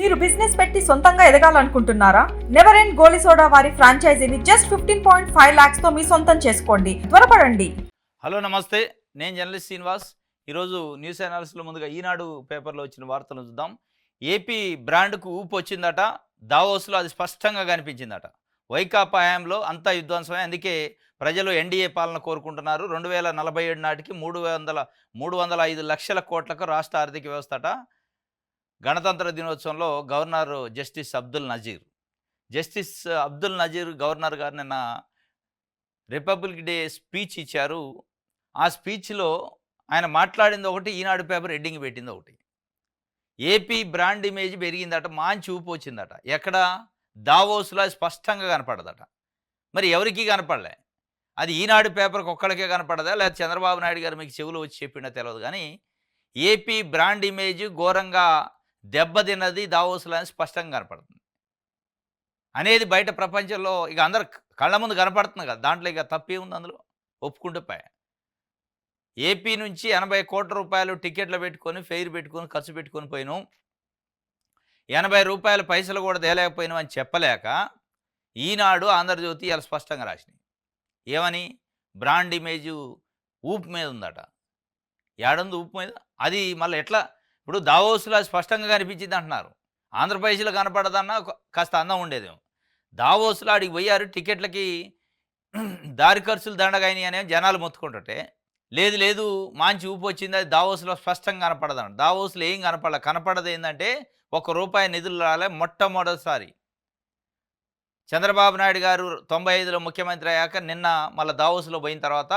మీరు బిజినెస్ పెట్టి సొంతంగా ఎదగాలనుకుంటున్నారా? నెవర్ ఎండ్ గోలీ సోడా వారి ఫ్రాంచైజీని జస్ట్ 15.5 lakhs తో మీ సొంతం చేసుకోండి. త్వరపడండి. హలో నమస్తే, నేను జర్నలిస్ట్ శ్రీనివాస్. ఈరోజు న్యూస్ అనాలిసిస్లో ముందుగా ఈనాడు పేపర్లో వచ్చిన వార్తలు చూద్దాం. ఏపీ బ్రాండ్కు ఊపు వచ్చిందట, దావోస్లో అది స్పష్టంగా కనిపించిందట. వైకాపా హయాంలో అంతా విధ్వంసమే, అందుకే ప్రజలు ఎన్డీఏ పాలన కోరుకుంటున్నారు. 2047 నాటికి 305 లక్షల కోట్లకు రాష్ట్ర ఆర్థిక వ్యవస్థ అట. గణతంత్ర దినోత్సవంలో governor justice Abdul Nazeer governor గారు నిన్న రిపబ్లిక్ డే స్పీచ్ ఇచ్చారు. ఆ స్పీచ్లో ఆయన మాట్లాడింది ఒకటి, ఈనాడు పేపర్ హెడ్డింగ్ పెట్టింది ఒకటి. ఏపీ బ్రాండ్ ఇమేజ్ పెరిగిందట, మంచి ఊపు వచ్చిందట. ఎక్కడ? దావోస్లో స్పష్టంగా కనపడదట. మరి ఎవరికి కనపడలే? అది ఈనాడు పేపర్కి ఒక్కడికే కనపడదా, లేదా చంద్రబాబు నాయుడు గారు మీకు చెవులు వచ్చి చెప్పిందో తెలియదు. కానీ ఏపీ బ్రాండ్ ఇమేజ్ ఘోరంగా దెబ్బతిన్నది దావోస్లో అని స్పష్టంగా కనపడుతుంది అనేది బయట ప్రపంచంలో ఇక అందరు కళ్ళ ముందు కనపడుతుంది కదా. దాంట్లో ఇక తప్పే ఉంది, అందులో ఒప్పుకుంటూ పోయా. ఏపీ నుంచి 80 కోట్ల రూపాయలు టికెట్లు పెట్టుకొని, ఫెయిర్ పెట్టుకొని, ఖర్చు పెట్టుకొని పోయినాం. 80 రూపాయల పైసలు కూడా తేలేకపోయినాం అని చెప్పలేక ఈనాడు, ఆంధ్రజ్యోతి ఇలా స్పష్టంగా రాసినాయి. ఏమని? బ్రాండ్ ఇమేజ్ ఊపు మీద ఉందట. ఏడుంది ఊపు మీద? అది మళ్ళీ ఎట్లా? ఇప్పుడు దావోస్లో స్పష్టంగా కనిపించింది అంటున్నారు. ఆంధ్రప్రదేశ్లో కనపడదన్నా కాస్త అందం ఉండేదేమో. దావోస్లో ఆడికి పోయారు, టికెట్లకి దారి ఖర్చులు దండగాయని అనే జనాలు మొత్తుకుంటుంటే, లేదు మంచి ఊపు వచ్చింది, అది దావోస్లో స్పష్టంగా కనపడదన్న. దావోస్లో ఏం కనపడదు ఏంటంటే, ₹1 నిధులు రాలే. మొట్టమొదటిసారి చంద్రబాబు నాయుడు గారు 95లో ముఖ్యమంత్రి అయ్యాక నిన్న మళ్ళీ దావోస్లో పోయిన తర్వాత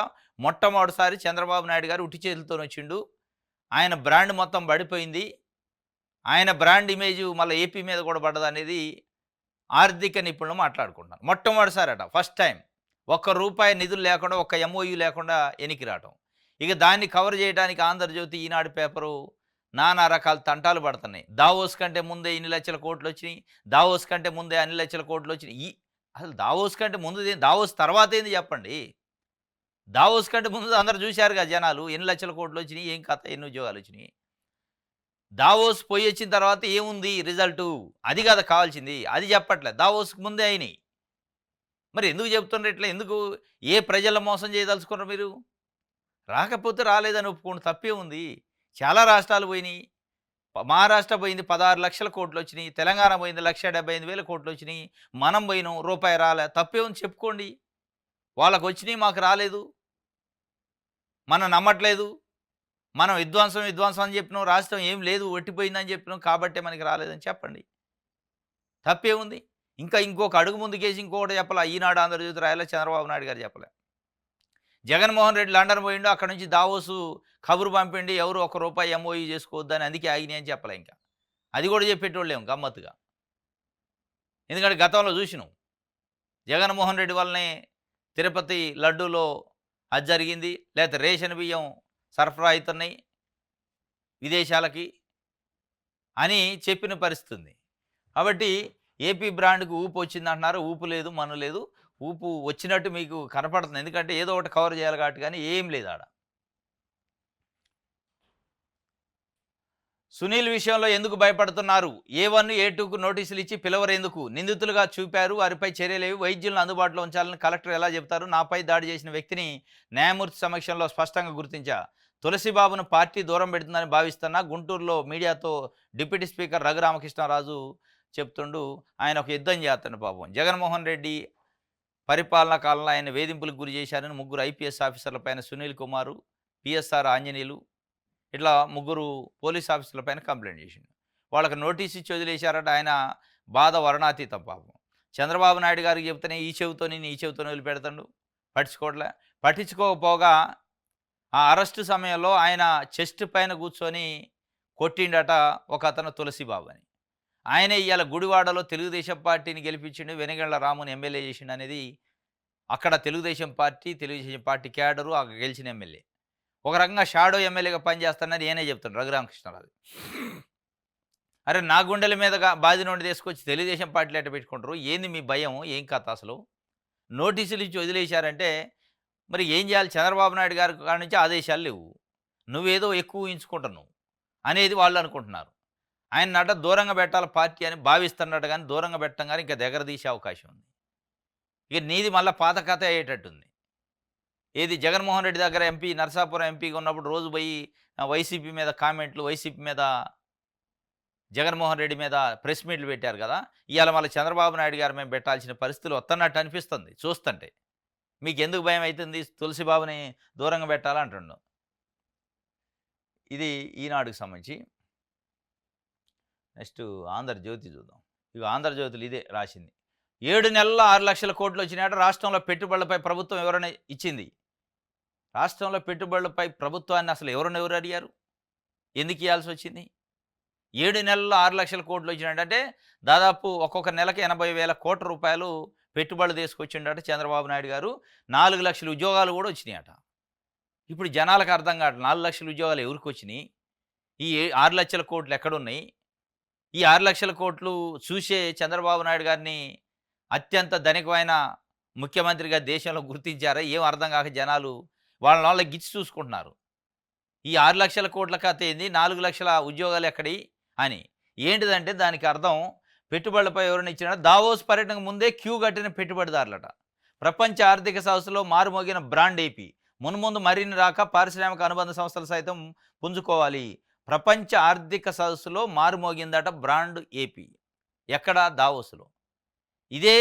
మొట్టమొదటిసారి చంద్రబాబు నాయుడు గారు ఉట్టి చేతులతో వచ్చిండు. ఆయన బ్రాండ్ మొత్తం పడిపోయింది. ఆయన బ్రాండ్ ఇమేజ్ మళ్ళీ ఏపీ మీద కూడా పడ్డది అనేది ఆర్థిక నిపుణులు మాట్లాడుకుంటున్నారు. మొట్టమొదటిసారి అట, ఫస్ట్ టైం ₹1 నిధులు లేకుండా, ఒక్క MOU లేకుండా ఎనికి రావటం. ఇక దాన్ని కవర్ చేయడానికి ఆంధ్రజ్యోతి, ఈనాడు పేపరు నానా రకాల తంటాలు పడుతున్నాయి. దావోస్ కంటే ముందే ఇన్ని లక్షల కోట్లు వచ్చినాయి, దావోస్ కంటే ముందే అన్ని లక్షల కోట్లు వచ్చినాయి. అసలు దావోస్ కంటే ముందు, దావోస్ తర్వాత ఏంది చెప్పండి? దావోస్ కంటే ముందు అందరు చూశారుగా జనాలు, ఎన్ని లక్షల కోట్లు వచ్చినాయి, ఏం కథ, ఎన్ని ఉద్యోగాలు వచ్చినాయి. దావోస్ పోయి వచ్చిన తర్వాత ఏముంది రిజల్టు? అది కదా కావాల్సింది, అది చెప్పట్లేదు. దావోస్కి ముందే అయినాయి. మరి ఎందుకు చెప్తున్నారు ఇట్లా? ఎందుకు? ఏ ప్రజల మోసం చేయదలుచుకున్నారు మీరు? రాకపోతే రాలేదని ఒప్పుకోండి, తప్పే ఉంది. చాలా రాష్ట్రాలు పోయినాయి. మహారాష్ట్ర పోయింది, 16 లక్షల కోట్లు వచ్చినాయి. తెలంగాణ పోయింది, 1,75,000 కోట్లు వచ్చినాయి. మనం పోయినాం, రూపాయి రాలే. తప్పే ఉంది, చెప్పుకోండి. వాళ్ళకు వచ్చినాయి, మాకు రాలేదు, మనం నమ్మట్లేదు, మనం విధ్వంసం అని చెప్పినాం, రాష్ట్రం ఏం లేదు ఒట్టిపోయిందని చెప్పినాం, కాబట్టే మనకి రాలేదని చెప్పండి. తప్పే ఉంది. ఇంకొక అడుగు ముందుకేసి ఇంకొకటి చెప్పాలా? ఈనాడు, ఆంధ్రజ్యోతి రాయాలా, చంద్రబాబు నాయుడు గారు చెప్పలే. జగన్మోహన్ రెడ్డి లండన్ పోయిండు, అక్కడ నుంచి దావోసు కబురు పంపిండి, ఎవరు ₹1 MOU చేసుకోవద్దని, అందుకే ఆగినాయి అని చెప్పలే. ఇంకా అది కూడా చెప్పేటోళ్ళేం గమ్మత్తుగా. ఎందుకంటే గతంలో చూసినాం, జగన్మోహన్ రెడ్డి వల్లనే తిరుపతి లడ్డూలో అది జరిగింది, లేకపోతే రేషన్ బియ్యం సరఫరా అవుతున్నాయి విదేశాలకి అని చెప్పిన పరిస్థితి ఉంది. కాబట్టి ఏపీ బ్రాండ్కు ఊపు వచ్చింది అంటున్నారు. ఊపు లేదు, మను లేదు. ఊపు వచ్చినట్టు మీకు కనపడుతుంది, ఎందుకంటే ఏదో ఒకటి కవర్ చేయాలి కాబట్టి. కానీ ఏం లేదు ఆడ. సునీల్ విషయంలో ఎందుకు భయపడుతున్నారు? A1, A2కు నోటీసులు ఇచ్చి పిలవరేందుకు? నిందితులుగా చూపారు, వారిపై చర్యలేవి, వైద్యులను అందుబాటులో ఉంచాలని కలెక్టర్ ఎలా చెబుతారు? నాపై దాడి చేసిన వ్యక్తిని న్యాయమూర్తి సమక్షంలో స్పష్టంగా గుర్తించా. తులసిబాబును పార్టీ దూరం పెడుతుందని భావిస్తున్నా. గుంటూరులో మీడియాతో డిప్యూటీ స్పీకర్ రఘురామకృష్ణరాజు చెప్తుండు. ఆయన ఒక యుద్ధం చేస్తాడు పాపం. జగన్మోహన్ రెడ్డి పరిపాలనా కాలంలో ఆయన వేధింపులకు గురి చేశారని 3 IPS ఆఫీసర్లపైన సునీల్ కుమారు, PSR ఆంజనేయులు, ఇట్లా 3 పోలీస్ ఆఫీసర్లపైన కంప్లైంట్ చేసిండు. వాళ్ళకి నోటీస్ ఇచ్చి వదిలేశారట. ఆయన బాధ వర్ణాతీతం పాపం. చంద్రబాబు నాయుడు గారికి చెప్తేనే ఈ చెవితోని ఈ చెవితోని వదిలిపెడతాడు, పట్టించుకోకపోగా ఆ అరెస్టు సమయంలో ఆయన చెస్ట్ పైన కూర్చొని కొట్టిండట ఒక అతను, తులసిబాబు అని. ఆయనే ఇవాళ గుడివాడలో తెలుగుదేశం పార్టీని గెలిపించిండు, వెనుగళ్ల రాముని ఎమ్మెల్యే చేసిండు అనేది అక్కడ తెలుగుదేశం పార్టీ క్యాడరు ఆ గెలిచిన ఎమ్మెల్యే. ఒక రకంగా షాడో ఎమ్మెల్యేగా పనిచేస్తానని నేనే చెప్తాను రఘురామకృష్ణరాజు. అరే, నా గుండెల మీదగా బాధి నుండి తీసుకొచ్చి తెలుగుదేశం పార్టీలో ఎట్ట పెట్టుకుంటారు? ఏంది మీ భయం? ఏం కథ అసలు? నోటీసులు ఇచ్చి వదిలేశారంటే మరి ఏం చేయాలి? చంద్రబాబు నాయుడు గారి కాడ నుంచి ఆదేశాలు లేవు, నువ్వేదో ఎక్కువ ఊహించుకుంటున్నావు అనేది వాళ్ళు అనుకుంటున్నారు. ఆయన దూరంగా పెట్టాలి పార్టీ అని భావిస్తున్నాడు, కానీ దూరంగా పెట్టడం కానీ ఇంకా దగ్గర తీసే అవకాశం ఉంది. ఇక నీది మళ్ళీ పాత కథ అయ్యేటట్టుంది. ఏది జగన్మోహన్ రెడ్డి దగ్గర ఎంపీ నరసాపురం ఎంపీగా ఉన్నప్పుడు రోజు పోయి వైసీపీ మీద కామెంట్లు, వైసీపీ మీద, జగన్మోహన్ రెడ్డి మీద ప్రెస్ మీట్లు పెట్టారు కదా. ఇవాళ మళ్ళీ చంద్రబాబు నాయుడు గారు మేము పెట్టాల్సిన పరిస్థితులు వస్తున్నట్టు అనిపిస్తుంది చూస్తుంటే. మీకు ఎందుకు భయం అవుతుంది? తులసిబాబుని దూరంగా పెట్టాలంటుండు. ఇది ఈనాడుకు సంబంధించి. నెక్స్ట్ ఆంధ్రజ్యోతి చూద్దాం. ఇక ఆంధ్రజ్యోతిలో ఇదే రాసింది. 7 నెలల్లో 6 లక్షల కోట్లు వచ్చినాయట. రాష్ట్రంలో పెట్టుబడులపై ప్రభుత్వం ఎవరైనా ఇచ్చింది? రాష్ట్రంలో పెట్టుబడులపై ప్రభుత్వాన్ని అసలు ఎవరు అడిగారు? ఎందుకు ఇవ్వాల్సి వచ్చింది? 7 నెలల్లో 6 లక్షల కోట్లు వచ్చినాయంటే దాదాపు ఒక్కొక్క నెలకి 80,000 కోట్ల రూపాయలు పెట్టుబడులు తీసుకొచ్చిండట చంద్రబాబు నాయుడు గారు. 4 లక్షల ఉద్యోగాలు కూడా వచ్చినాయట. ఇప్పుడు జనాలకు అర్థం కావట్లేదు 4 లక్షల ఉద్యోగాలు ఎవరికి వచ్చినాయి, ఈ 6 లక్షల కోట్లు ఎక్కడున్నాయి? ఈ 6 లక్షల కోట్లు చూసే చంద్రబాబు నాయుడు గారిని అత్యంత ధనికమైన ముఖ్యమంత్రిగా దేశంలో గుర్తించారా? ఏం అర్థం కాక జనాలు వాళ్ళ గిచ్చి చూసుకుంటున్నారు. ఈ 6 లక్షల కోట్ల కథ ఏంది, 4 లక్షల ఉద్యోగాలు ఎక్కడి అని. ఏంటిదంటే దానికి అర్థం పెట్టుబడులపై ఎవరైనా ఇచ్చినా దావోస్ పర్యటనకు ముందే క్యూ కట్టిన పెట్టుబడిదారులట. ప్రపంచ ఆర్థిక సంస్థలో మారుమోగిన బ్రాండ్ ఏపీ. మున్ముందు మరిన్ని రాక పారిశ్రామిక అనుబంధ సంస్థలు సైతం పుంజుకోవాలి. ప్రపంచ ఆర్థిక సదస్సులో మారుమోగిందట బ్రాండ్ ఏపీ. ఎక్కడ? దావోస్లో. ఇదే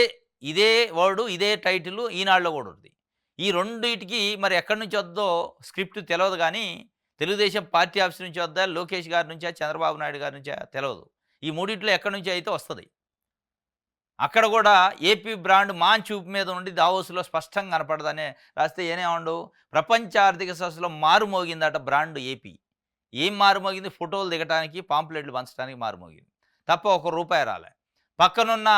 ఇదే వర్డు, ఇదే టైటిల్ ఈనాడులో కూడా ఉంది. ఈ రెండింటికి మరి ఎక్కడి నుంచి వద్దో స్క్రిప్ట్ తెలియదు, కానీ తెలుగుదేశం పార్టీ ఆఫీస్ నుంచి వద్దా, లోకేష్ గారి నుంచా, చంద్రబాబు నాయుడు గారి నుంచా తెలియదు. ఈ మూడింటిలో ఎక్కడి నుంచి అయితే వస్తుంది. అక్కడ కూడా ఏపీ బ్రాండ్ మాన్ చూపు మీద ఉండి దావోస్లో స్పష్టంగా కనపడదనే రాస్తే ఏనేమండు, ప్రపంచ ఆర్థిక సంస్థలో మారుమోగిందట బ్రాండ్ ఏపీ. ఏం మారుమోగింది? ఫోటోలు దిగటానికి, పాంప్లెట్లు పంచడానికి మారుమోగింది తప్ప ₹1 రాలే. పక్కనున్న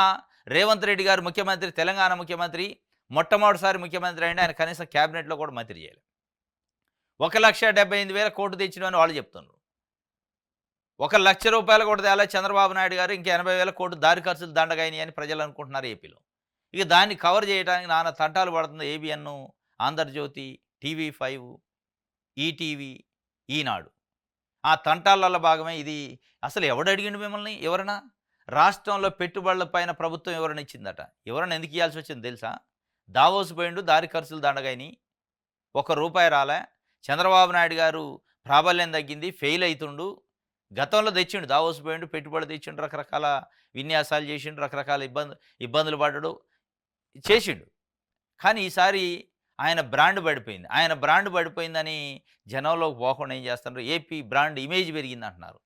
రేవంత్ రెడ్డి గారు ముఖ్యమంత్రి, తెలంగాణ ముఖ్యమంత్రి, మొట్టమొదటిసారి ముఖ్యమంత్రి అయినా ఆయన కనీసం క్యాబినెట్లో కూడా మంత్రి చేయలేదు. 1,78,000 కోట్లు తెచ్చినవని వాళ్ళు చెప్తున్నారు. ₹1,00,000 కూడా తేలా చంద్రబాబు నాయుడు గారు. ఇంకా 80,000 కోట్లు దారి ఖర్చులు దండగైనాయి అని ప్రజలు అనుకుంటున్నారు ఏపీలో. ఇక దాన్ని కవర్ చేయడానికి నానా తంటాలు పడుతుంది ఏబిఎన్, ఆంధ్రజ్యోతి, టీవీ5, ఈటీవీ, ఈనాడు. ఆ తంటాలలో భాగమే ఇది. అసలు ఎవడు అడిగిండు మిమ్మల్ని? ఎవరైనా రాష్ట్రంలో పెట్టుబడుల పైన ప్రభుత్వం ఎవరైనా ఇచ్చిందట? ఎవరైనా ఎందుకు ఇవ్వాల్సి వచ్చింది తెలుసా? దావోస్ పోయిండు, దారి ఖర్చులు దండగైనాయి, ₹1 రాలే. చంద్రబాబు నాయుడు గారు ప్రాబల్యం తగ్గింది, ఫెయిల్ అవుతుండు. గతంలో తెచ్చిండు, దావోస్ పోయిండు, పెట్టుబడి తెచ్చిండు, రకరకాల విన్యాసాలు చేసిండు, రకరకాల ఇబ్బందులు పడ్డాడు, చేసిండు. కానీ ఈసారి ఆయన బ్రాండ్ పడిపోయింది. ఆయన బ్రాండ్ పడిపోయిందని జనంలోకి పోకుండా ఏం చేస్తున్నారు? ఏపీ బ్రాండ్ ఇమేజ్ పెరిగింది అంటున్నారు.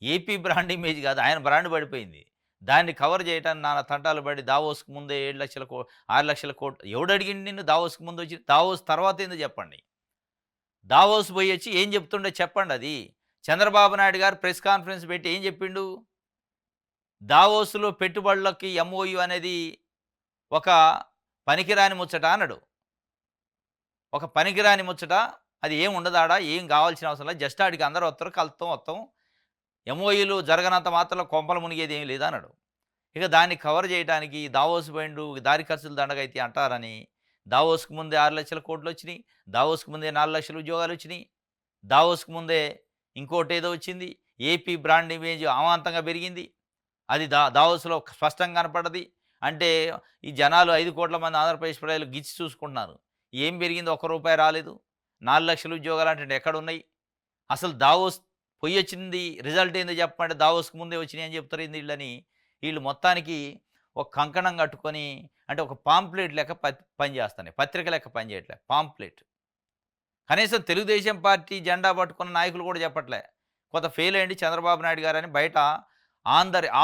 ఏపీ బ్రాండ్ ఇమేజ్ కాదు, ఆయన బ్రాండ్ పడిపోయింది. దాన్ని కవర్ చేయడానికి నానా తంటాలు పడి దావోస్కి ముందే 7 లక్షల 6 లక్షల కోట్లు. ఎవడు అడిగింది నిన్ను దావోస్కి ముందు వచ్చి? దావోస్ తర్వాత ఏందో చెప్పండి. దావోస్ పోయి వచ్చి ఏం చెప్తుండే చెప్పండి. అది చంద్రబాబు నాయుడు గారు ప్రెస్ కాన్ఫరెన్స్ పెట్టి ఏం చెప్పిండు? దావోస్లో పెట్టుబడులకి ఎంఓయు అనేది ఒక పనికిరాని ముచ్చట అన్నాడు. ఒక పనికిరాని ముచ్చట, అది ఏం ఉండదాడా, ఏం కావాల్సిన అవసరం లేదు, జస్ట్ ఆడికి అందరూ వస్తారు, కలుస్తాం వస్తాం, ఎంఓయూలు జరగనంత మాత్రం కొంపలు మునిగేది ఏం లేదన్నాడు. ఇక దాన్ని కవర్ చేయడానికి దావోస్ పోయిండు, దారి ఖర్చులు దండగైతే అంటారని దావోస్కి ముందే 6 లక్షల కోట్లు వచ్చినాయి, దావోస్కి ముందే 4 లక్షల ఉద్యోగాలు వచ్చినాయి, దావోస్కి ముందే ఇంకోటి ఏదో వచ్చింది. ఏపీ బ్రాండ్ ఇమేజ్ అమాంతంగా పెరిగింది. అది దావోస్లో స్పష్టంగా కనపడది. అంటే ఈ జనాలు 5 కోట్ల మంది ఆంధ్రప్రదేశ్ ప్రజలు గిచ్చి చూసుకుంటున్నారు. ఏం పెరిగింది? ₹1 రాలేదు. 4 లక్షల ఉద్యోగాలు అంటే ఎక్కడున్నాయి? అసలు దావోస్ పొయ్యి వచ్చింది, రిజల్ట్ ఏందో చెప్పమంటే దావోస్కి ముందే వచ్చినాయి అని చెప్తారు ఏంది వీళ్ళని. వీళ్ళు మొత్తానికి ఒక కంకణం కట్టుకొని, అంటే ఒక పాంప్లెట్ లెక్క పనిచేస్తున్నాయి, పత్రిక లెక్క పనిచేయట్లే, పాంప్లెట్. కనీసం తెలుగుదేశం పార్టీ జెండా పట్టుకున్న నాయకులు కూడా చెప్పట్లే. కొంత ఫెయిల్ అయ్యింది చంద్రబాబు నాయుడు గారు అని బయట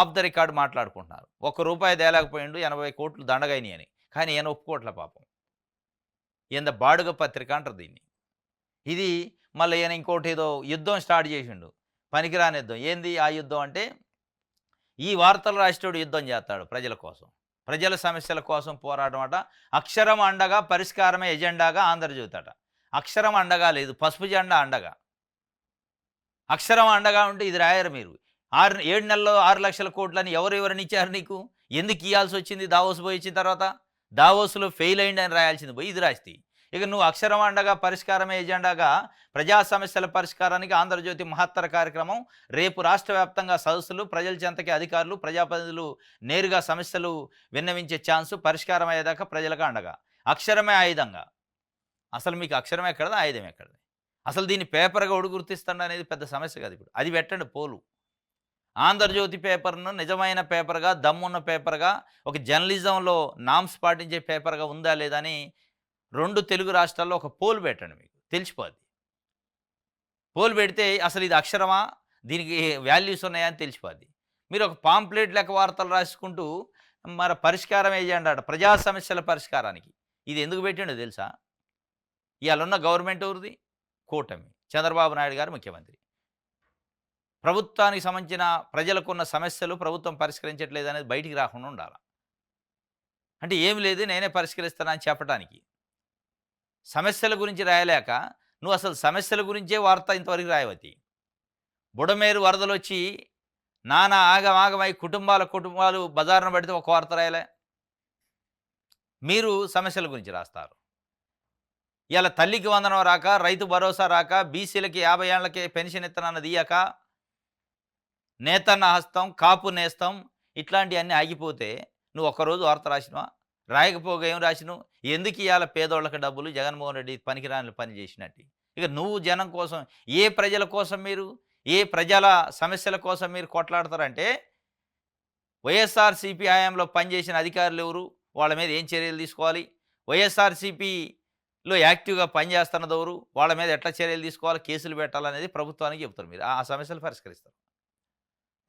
ఆఫ్ ద రికార్డ్ మాట్లాడుకుంటున్నారు. ₹1 తేలేకపోయిండు, 80 కోట్లు దండగైనాయి అని. కానీ ఈయన ఒప్పుకోవట్లే పాపం. ఈయన బాడుగ పత్రిక అంటారు దీన్ని. ఇది మళ్ళీ ఈయన ఇంకోటి ఏదో యుద్ధం స్టార్ట్ చేసిండు, పనికిరాని యుద్ధం. ఏంది ఆ యుద్ధం అంటే, ఈ వార్తలు రాసేటోడు యుద్ధం చేస్తాడు ప్రజల కోసం, ప్రజల సమస్యల కోసం పోరాటం అట. అక్షరం అండగా, పరిష్కారమే ఎజెండాగా ఆంధ్రజ్యోతి అట. అక్షరం అండగా లేదు, పసుపు జెండా అండగా. అక్షరం అండగా ఉంటే ఇది రాయరు మీరు. 7 నెలల్లో 6 లక్షల కోట్లని ఎవరెవరిని ఇచ్చారు నీకు? ఎందుకు ఇవ్వాల్సి వచ్చింది? దావోస్ పోయి ఇచ్చిన తర్వాత దావోస్లో ఫెయిల్ అయింది అని రాయాల్సింది పోయి ఇది రాస్తే. ఇక నువ్వు అక్షరం అండగా పరిష్కారమే ఎజెండాగా ప్రజా సమస్యల పరిష్కారానికి ఆంధ్రజ్యోతి మహత్తర కార్యక్రమం. రేపు రాష్ట్ర వ్యాప్తంగా సదస్సులు, ప్రజల చెంతకి అధికారులు, ప్రజాప్రతినిధులు నేరుగా సమస్యలు విన్నవించే ఛాన్సు. పరిష్కారం అయ్యేదాకా ప్రజలకు అండగా. అక్షరమే ఆయుధంగా. అసలు మీకు అక్షరం ఎక్కడది, ఆయుధం ఎక్కడది? అసలు దీన్ని పేపర్గా ఎవడు గుర్తిస్తాడు అనేది పెద్ద సమస్య కాదు. ఇప్పుడు అది పెట్టండి పోలు. ఆంధ్రజ్యోతి పేపర్ను నిజమైన పేపర్గా, దమ్మున్న పేపర్గా, ఒక జర్నలిజంలో నామ్స్ పాటించే పేపర్గా ఉందా లేదా అని 2 తెలుగు రాష్ట్రాల్లో ఒక పోల్ పెట్టండి, మీకు తెలిసిపోద్ది. పోల్ పెడితే అసలు ఇది అక్షరమా, దీనికి వాల్యూస్ ఉన్నాయా అని తెలిసిపోద్ది. మీరు ఒక పాంప్లెట్ లెక్క వార్తలు రాసుకుంటూ మరి పరిష్కారం ఏజెండా అట, ప్రజా సమస్యల పరిష్కారానికి. ఇది ఎందుకు పెట్టిండో తెలుసా? ఇవాళ ఉన్న గవర్నమెంట్ ఎవరిది? కూటమి. చంద్రబాబు నాయుడు గారు ముఖ్యమంత్రి. ప్రభుత్వానికి సంబంధించిన ప్రజలకున్న సమస్యలు ప్రభుత్వం పరిష్కరించట్లేదు అనేది బయటికి రాకుండా ఉండాలి. అంటే ఏమి లేదు, నేనే పరిష్కరిస్తానని చెప్పడానికి. సమస్యల గురించి రాయలేక నువ్వు అసలు సమస్యల గురించే వార్త ఇంతవరకు రాయవతి. బుడమేరు వరదలు వచ్చి నానా ఆగమాగమై కుటుంబాలు బజారున పడితే ఒక వార్త రాయలే. మీరు సమస్యల గురించి రాస్తారు. ఇలా తల్లికి వందనం రాక, రైతు భరోసా రాక, బీసీలకి 50 ఏళ్లకే పెన్షన్ ఇత్తనన్నది ఇయ్యక, నేతన్న హస్తం, కాపు నేస్తం ఇట్లాంటివన్నీ ఆగిపోతే నువ్వు ఒక్కరోజు వార్త రాసినవా? రాయకపోగా ఏం రాసినావు? ఎందుకు ఇవాళ పేదోళ్ళకి డబ్బులు? జగన్మోహన్ రెడ్డి పనికిరాని పని చేసినట్టు. ఇక నువ్వు జనం కోసం, ఏ ప్రజల కోసం మీరు, ఏ ప్రజల సమస్యల కోసం మీరు కొట్లాడతారంటే, వైఎస్ఆర్సీపీ హయాంలో పనిచేసిన అధికారులు ఎవరు, వాళ్ళ మీద ఏం చర్యలు తీసుకోవాలి, వైఎస్ఆర్సీపీలో యాక్టివ్గా పనిచేస్తున్నది ఎవరు, వాళ్ళ మీద ఎట్లా చర్యలు తీసుకోవాలి, కేసులు పెట్టాలనేది ప్రభుత్వానికి చెప్తారు. మీరు ఆ సమస్యలు పరిష్కరిస్తారు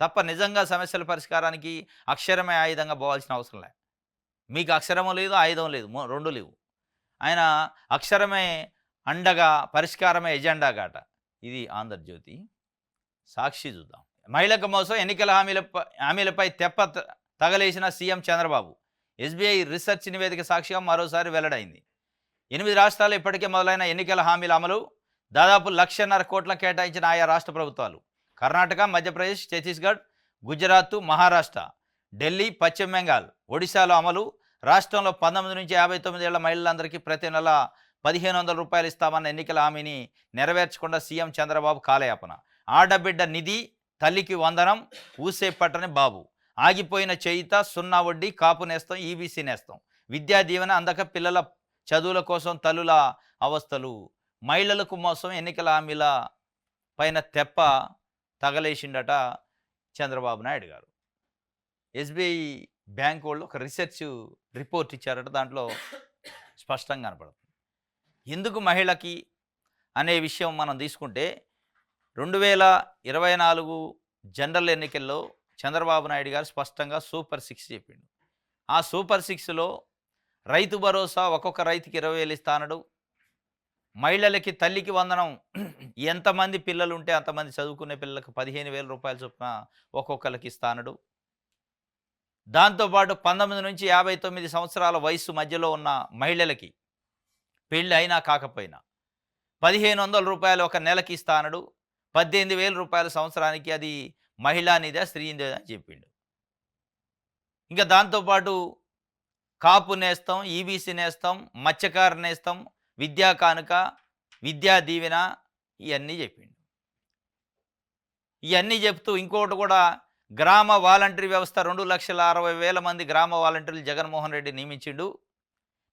తప్ప నిజంగా సమస్యల పరిష్కారానికి అక్షరమే ఆయుధంగా పోవాల్సిన అవసరం లేదు. మీకు అక్షరము లేదు, ఆయుధం లేదు, 2 లేవు. ఆయన అక్షరమే అండగా, పరిష్కారమే ఎజెండాగాట. ఇది ఆంధ్రజ్యోతి. సాక్షి చూద్దాం. మహిళలకు మోసం, ఎన్నికల హామీలపై తగలేసిన సీఎం చంద్రబాబు. ఎస్బీఐ రీసెర్చ్ నివేదిక సాక్షిగా మరోసారి వెల్లడైంది. 8 రాష్ట్రాలు ఇప్పటికే మొదలైన ఎన్నికల హామీల అమలు. దాదాపు 1,50,000 కోట్ల కేటాయించిన ఆయా రాష్ట్ర ప్రభుత్వాలు. కర్ణాటక, మధ్యప్రదేశ్, ఛత్తీస్గఢ్, గుజరాత్, మహారాష్ట్ర, ఢిల్లీ, పశ్చిమ బెంగాల్, ఒడిశాలో అమలు. రాష్ట్రంలో 19 నుంచి 59 ఏళ్ల మహిళలందరికీ ప్రతి నెల 1,500 రూపాయలు ఇస్తామన్న ఎన్నికల హామీని నెరవేర్చకుండా సీఎం చంద్రబాబు కాలయాపన. ఆడబిడ్డ నిధి, తల్లికి వందనం, ఊసే పట్టని బాబు. ఆగిపోయిన చేయిత, 0 వడ్డీ, కాపు నేస్తం, ఈబీసీ నేస్తం. విద్యా దీవెన అందక పిల్లల చదువుల కోసం తల్లుల అవస్థలు. మహిళలకు మోసం, ఎన్నికల హామీల పైన తెప్ప తగలేసిండట చంద్రబాబు నాయుడు గారు. ఎస్బీఐ బ్యాంక్ వాళ్ళు ఒక రీసెర్చ్ రిపోర్ట్ ఇచ్చారట. దాంట్లో స్పష్టంగా కనపడుతుంది. ఎందుకు మహిళకి అనే విషయం మనం తీసుకుంటే, 2024 జనరల్ ఎన్నికల్లో చంద్రబాబు నాయుడు గారు స్పష్టంగా సూపర్ 6 చెప్పిండు. ఆ సూపర్ 6లో రైతు భరోసా ఒక్కొక్క రైతుకి 20,000 ఇస్తానడు. మహిళలకి తల్లికి వందనం, ఎంతమంది పిల్లలు ఉంటే అంతమంది చదువుకునే పిల్లలకు 15,000 రూపాయల చొప్పున ఒక్కొక్కరికి ఇస్తానడు. దాంతోపాటు 19 నుంచి 59 సంవత్సరాల వయసు మధ్యలో ఉన్న మహిళలకి పెళ్ళి అయినా కాకపోయినా 1,500 రూపాయలు ఒక నెలకి ఇస్తానడు. 18,000 రూపాయల సంవత్సరానికి. అది మహిళా నిధి, స్త్రీ నిధి అని చెప్పిండు. ఇంకా దాంతోపాటు కాపు నేస్తం, ఈబీసీ నేస్తం, మత్స్యకార నేస్తం, విద్యా కానుక, విద్యా దీవెన, ఇవన్నీ చెప్పిండు. ఇవన్నీ చెప్తూ ఇంకోటి కూడా, గ్రామ వాలంటరీ వ్యవస్థ 2,60,000 మంది గ్రామ వాలంటీర్లు జగన్మోహన్ రెడ్డి నియమించిండు.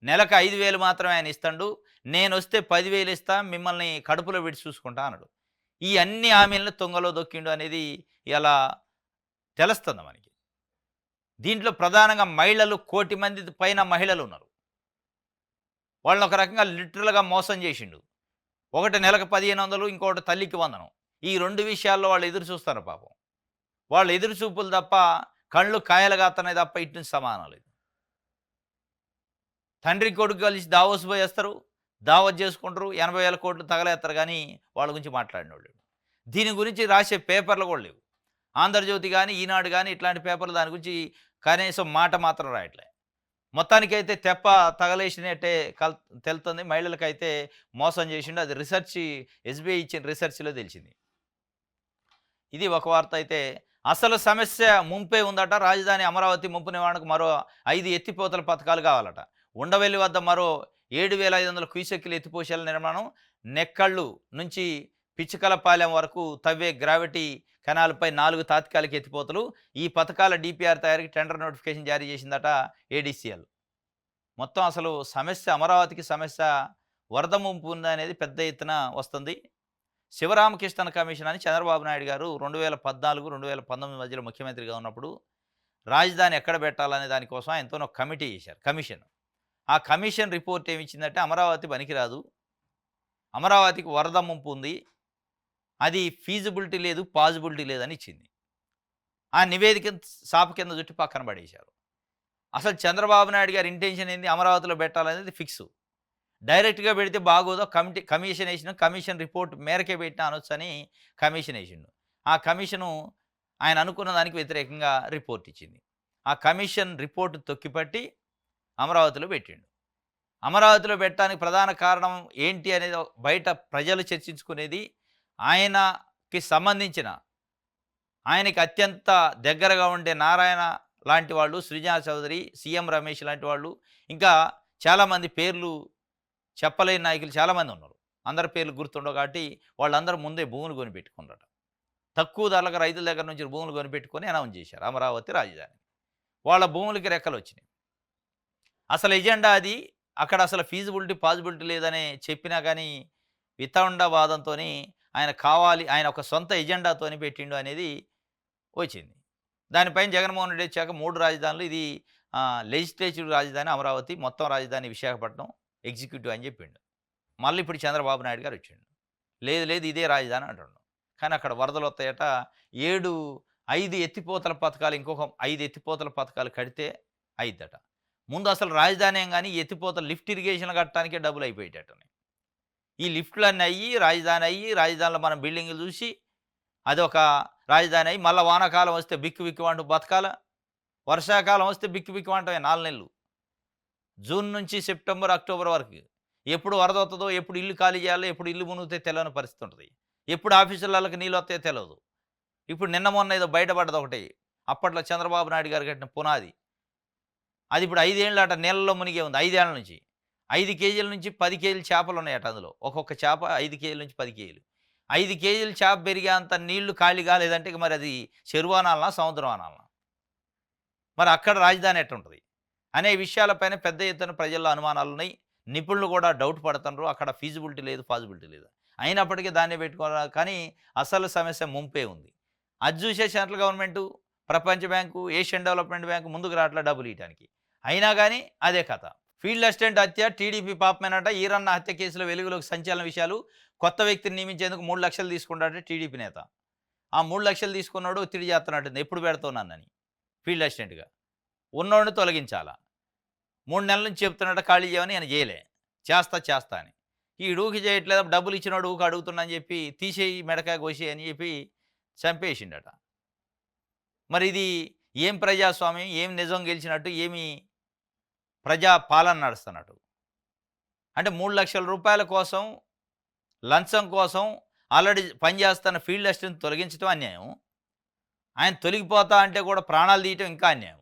నెలకు 5,000 మాత్రమే ఆయన ఇస్తాడు. నేను వస్తే 10,000 ఇస్తా, మిమ్మల్ని కడుపులో విడిచి చూసుకుంటా అన్నాడు. ఈ అన్ని హామీలను తొంగలో దొక్కిండు అనేది ఇలా తెలుస్తుంది మనకి. దీంట్లో ప్రధానంగా మహిళలు 1 కోటి మంది పైన మహిళలు ఉన్నారు. వాళ్ళని ఒక రకంగా లిటరల్గా మోసం చేసిండు. ఒకటి నెలకు 1,500, ఇంకొకటి తల్లికి వందనం. ఈ 2 విషయాల్లో వాళ్ళు ఎదురు చూస్తారు పాపం. వాళ్ళు ఎదురు చూపులు తప్ప కళ్ళు కాయలుగా అత్తనే తప్ప ఇటు నుంచి సమానం లేదు. తండ్రి కొడుకు కలిసి దావోస్ పోయేస్తారు, దావత్ చేసుకుంటారు, 80,000 కోట్లు తగలేస్తారు, కానీ వాళ్ళ గురించి మాట్లాడిన వాళ్ళు. దీని గురించి రాసే పేపర్లు కూడా లేవు. ఆంధ్రజ్యోతి కానీ, ఈనాడు కానీ ఇట్లాంటి పేపర్లు దాని గురించి కనీసం మాట మాత్రం రాయట్లే. మొత్తానికైతే తెప్ప తగలేసినట్టే తెలుస్తుంది. మహిళలకైతే మోసం చేసిండు. అది రీసెర్చ్, ఎస్బీఐ ఇచ్చిన రీసెర్చ్లో తెలిసింది. ఇది ఒక వార్త. అయితే అసలు సమస్య ముంపే ఉందట. రాజధాని అమరావతి ముంపు నివారణకు మరో 5 ఎత్తిపోతల పథకాలు కావాలట. ఉండవెల్లి వద్ద మరో 7,500 క్యూసెక్కుల ఎత్తిపోషల నిర్మాణం, నెక్కళ్ళు నుంచి పిచ్చుకలపాలెం వరకు తవ్వే గ్రావిటీ కెనాల్పై 4 తాత్కాలిక ఎత్తిపోతలు. ఈ పథకాల డిపిఆర్ తయారీకి టెండర్ నోటిఫికేషన్ జారీ చేసిందట ఏడీసీఎల్. మొత్తం అసలు సమస్య, అమరావతికి సమస్య వరద ముంపు ఉందనేది పెద్ద ఎత్తున వస్తుంది. శివరామకృష్ణన్ కమిషన్ అని చంద్రబాబు నాయుడు గారు 2014, 2019 మధ్యలో ముఖ్యమంత్రిగా ఉన్నప్పుడు రాజధాని ఎక్కడ పెట్టాలనే దానికోసం ఆయనతో ఒక కమిటీ చేశారు, కమిషన్. ఆ కమిషన్ రిపోర్ట్ ఏమిచ్చిందంటే అమరావతి పనికిరాదు, అమరావతికి వరద ముంపు ఉంది, అది ఫీజిబిలిటీ లేదు, పాజిబిలిటీ లేదని ఇచ్చింది. ఆ నివేదిక సాప కింద చుట్టి పక్కన పడేశారు. అసలు చంద్రబాబు నాయుడు గారి ఇంటెన్షన్ ఏంది, అమరావతిలో పెట్టాలనేది ఫిక్స్. డైరెక్ట్గా పెడితే బాగోదో, కమిషన్ వేసిన, కమిషన్ రిపోర్ట్ మేరకే పెట్టినా అనొచ్చు అని కమిషన్ వేసిండు. ఆ కమిషను ఆయన అనుకున్న దానికి వ్యతిరేకంగా రిపోర్ట్ ఇచ్చింది. ఆ కమిషన్ రిపోర్ట్ తొక్కిపట్టి అమరావతిలో పెట్టిండు. అమరావతిలో పెట్టడానికి ప్రధాన కారణం ఏంటి అనేది బయట ప్రజలు చర్చించుకునేది. ఆయనకి సంబంధించిన, ఆయనకి అత్యంత దగ్గరగా ఉండే నారాయణ లాంటి వాళ్ళు, సృజనా చౌదరి, సీఎం రమేష్ లాంటి వాళ్ళు, ఇంకా చాలామంది పేర్లు చెప్పలేని నాయకులు చాలామంది ఉన్నారు. అందరి పేర్లు గుర్తుండవు కాబట్టి వాళ్ళందరూ ముందే భూములు కొనిపెట్టుకున్నారట. తక్కువ ధరలకు రైతుల దగ్గర నుంచి భూములు కొనిపెట్టుకొని అనౌన్స్ చేశారు అమరావతి రాజధాని. వాళ్ళ భూములకి రెక్కలు వచ్చినాయి. అసలు ఎజెండా అది. అక్కడ అసలు ఫీజిబిలిటీ, పాజిబిలిటీ లేదని చెప్పినా కానీ వితండవాదంతో ఆయన కావాలి, ఆయన ఒక సొంత ఎజెండాతోని పెట్టిండు అనేది వచ్చింది. దానిపైన జగన్మోహన్ రెడ్డి వచ్చాక 3 రాజధానులు, ఇది లెజిస్లేటివ్ రాజధాని అమరావతి, మొత్తం రాజధాని విశాఖపట్నం, ఎగ్జిక్యూటివ్ అని చెప్పిండు. మళ్ళీ ఇప్పుడు చంద్రబాబు నాయుడు గారు వచ్చిండు, లేదు లేదు ఇదే రాజధాని అంటుండు. కానీ అక్కడ వరదలు వస్తాయట. 5 ఎత్తిపోతల పథకాలు, ఇంకొక 5 ఎత్తిపోతల పథకాలు కడితే అయిద్దట. ముందు అసలు రాజధాని ఏం కానీ ఎత్తిపోతల లిఫ్ట్ ఇరిగేషన్లు కట్టడానికే డబ్బులు అయిపోయేటట్టున్నాయి. ఈ లిఫ్ట్లు అన్నీ అయ్యి రాజధానిలో మనం బిల్డింగ్లు చూసి అదొక రాజధాని అయ్యి, మళ్ళీ వానాకాలం వస్తే బిక్కు బిక్కుమంటూ బతకాల, వర్షాకాలం వస్తే బిక్కు బిక్కుమంటమే 4 నెలలు. జూన్ నుంచి సెప్టెంబర్, అక్టోబర్ వరకు ఎప్పుడు వరద వస్తుందో, ఎప్పుడు ఇల్లు ఖాళీ చేయాలో, ఎప్పుడు ఇల్లు మునిగితే తెలియని పరిస్థితి ఉంటుంది. ఎప్పుడు ఆఫీసులకి నీళ్ళు వస్తాయో తెలియదు. ఇప్పుడు నిన్న మొన్న ఏదో బయటపడ్డది ఒకటి, అప్పట్లో చంద్రబాబు నాయుడు గారు కట్టిన పునాది, అది ఇప్పుడు 5 ఏళ్ళు అట నీళ్ళలో మునిగే ఉంది. 5 ఏళ్ల నుంచి 5 కేజీల నుంచి 10 కేజీల చేపలు ఉన్నాయట అందులో. ఒక్కొక్క చేప 5 కేజీల నుంచి 10 కేజీలు. 5 కేజీల చేప పెరిగే అంత నీళ్లు ఖాళీ కాలేదంటే ఇక మరి అది చెరువు అనాలనా, సముద్రం అనాలనా? మరి అక్కడ రాజధాని ఎట్టుంటుంది అనే విషయాలపైన పెద్ద ఎత్తున ప్రజల్లో అనుమానాలు ఉన్నాయి. నిపుణులు కూడా డౌట్ పడుతున్నారు. అక్కడ ఫీజిబిలిటీ లేదు, పాజిబిలిటీ లేదు. అయినప్పటికీ దాన్నే పెట్టుకోవాలి. కానీ అసలు సమస్య ముంపే ఉంది. అది చూసే సెంట్రల్ గవర్నమెంటు, ప్రపంచ బ్యాంకు, ఏషియన్ డెవలప్మెంట్ బ్యాంకు ముందుకు రావట్లే డబ్బులు ఇవ్వడానికి. అయినా కానీ అదే కథ. ఫీల్డ్ అసిస్టెంట్ హత్య టీడీపీ పాపమేనట. ఈరన్న హత్య కేసులో వెలుగులోకి సంచలన విషయాలు. కొత్త వ్యక్తిని నియమించేందుకు 3 లక్షలు తీసుకున్నాడట టీడీపీ నేత. ఆ 3 లక్షలు తీసుకున్నాడు ఒత్తిడి చేస్తున్నట్టుంది, ఎప్పుడు పెడుతున్నానని. ఫీల్డ్ అసిస్టెంట్గా ఉన్నోడిని తొలగించాలా. 3 నెలల నుంచి చెప్తున్నాడు ఖాళీ చేయమని, ఆయన చేయలే. చేస్తా అని. ఈ ఊకి చేయట్లేదు, డబ్బులు ఇచ్చినాడు ఊకి అడుగుతున్నా అని చెప్పి తీసేయి, మెడకాయ కోసేయి అని చెప్పి చంపేసిండట. మరి ఇది ఏం ప్రజాస్వామ్యం, ఏం నిజం గెలిచినట్టు, ఏమి ప్రజా పాలన నడుస్తున్నట్టు? అంటే 3 లక్షల రూపాయల కోసం, లంచం కోసం ఆల్రెడీ పనిచేస్తున్న ఫీల్డ్ అసిస్టెంట్ తొలగించడం అన్యాయం. ఆయన తొలగిపోతా అంటే కూడా ప్రాణాలు తీయటం ఇంకా అన్యాయం.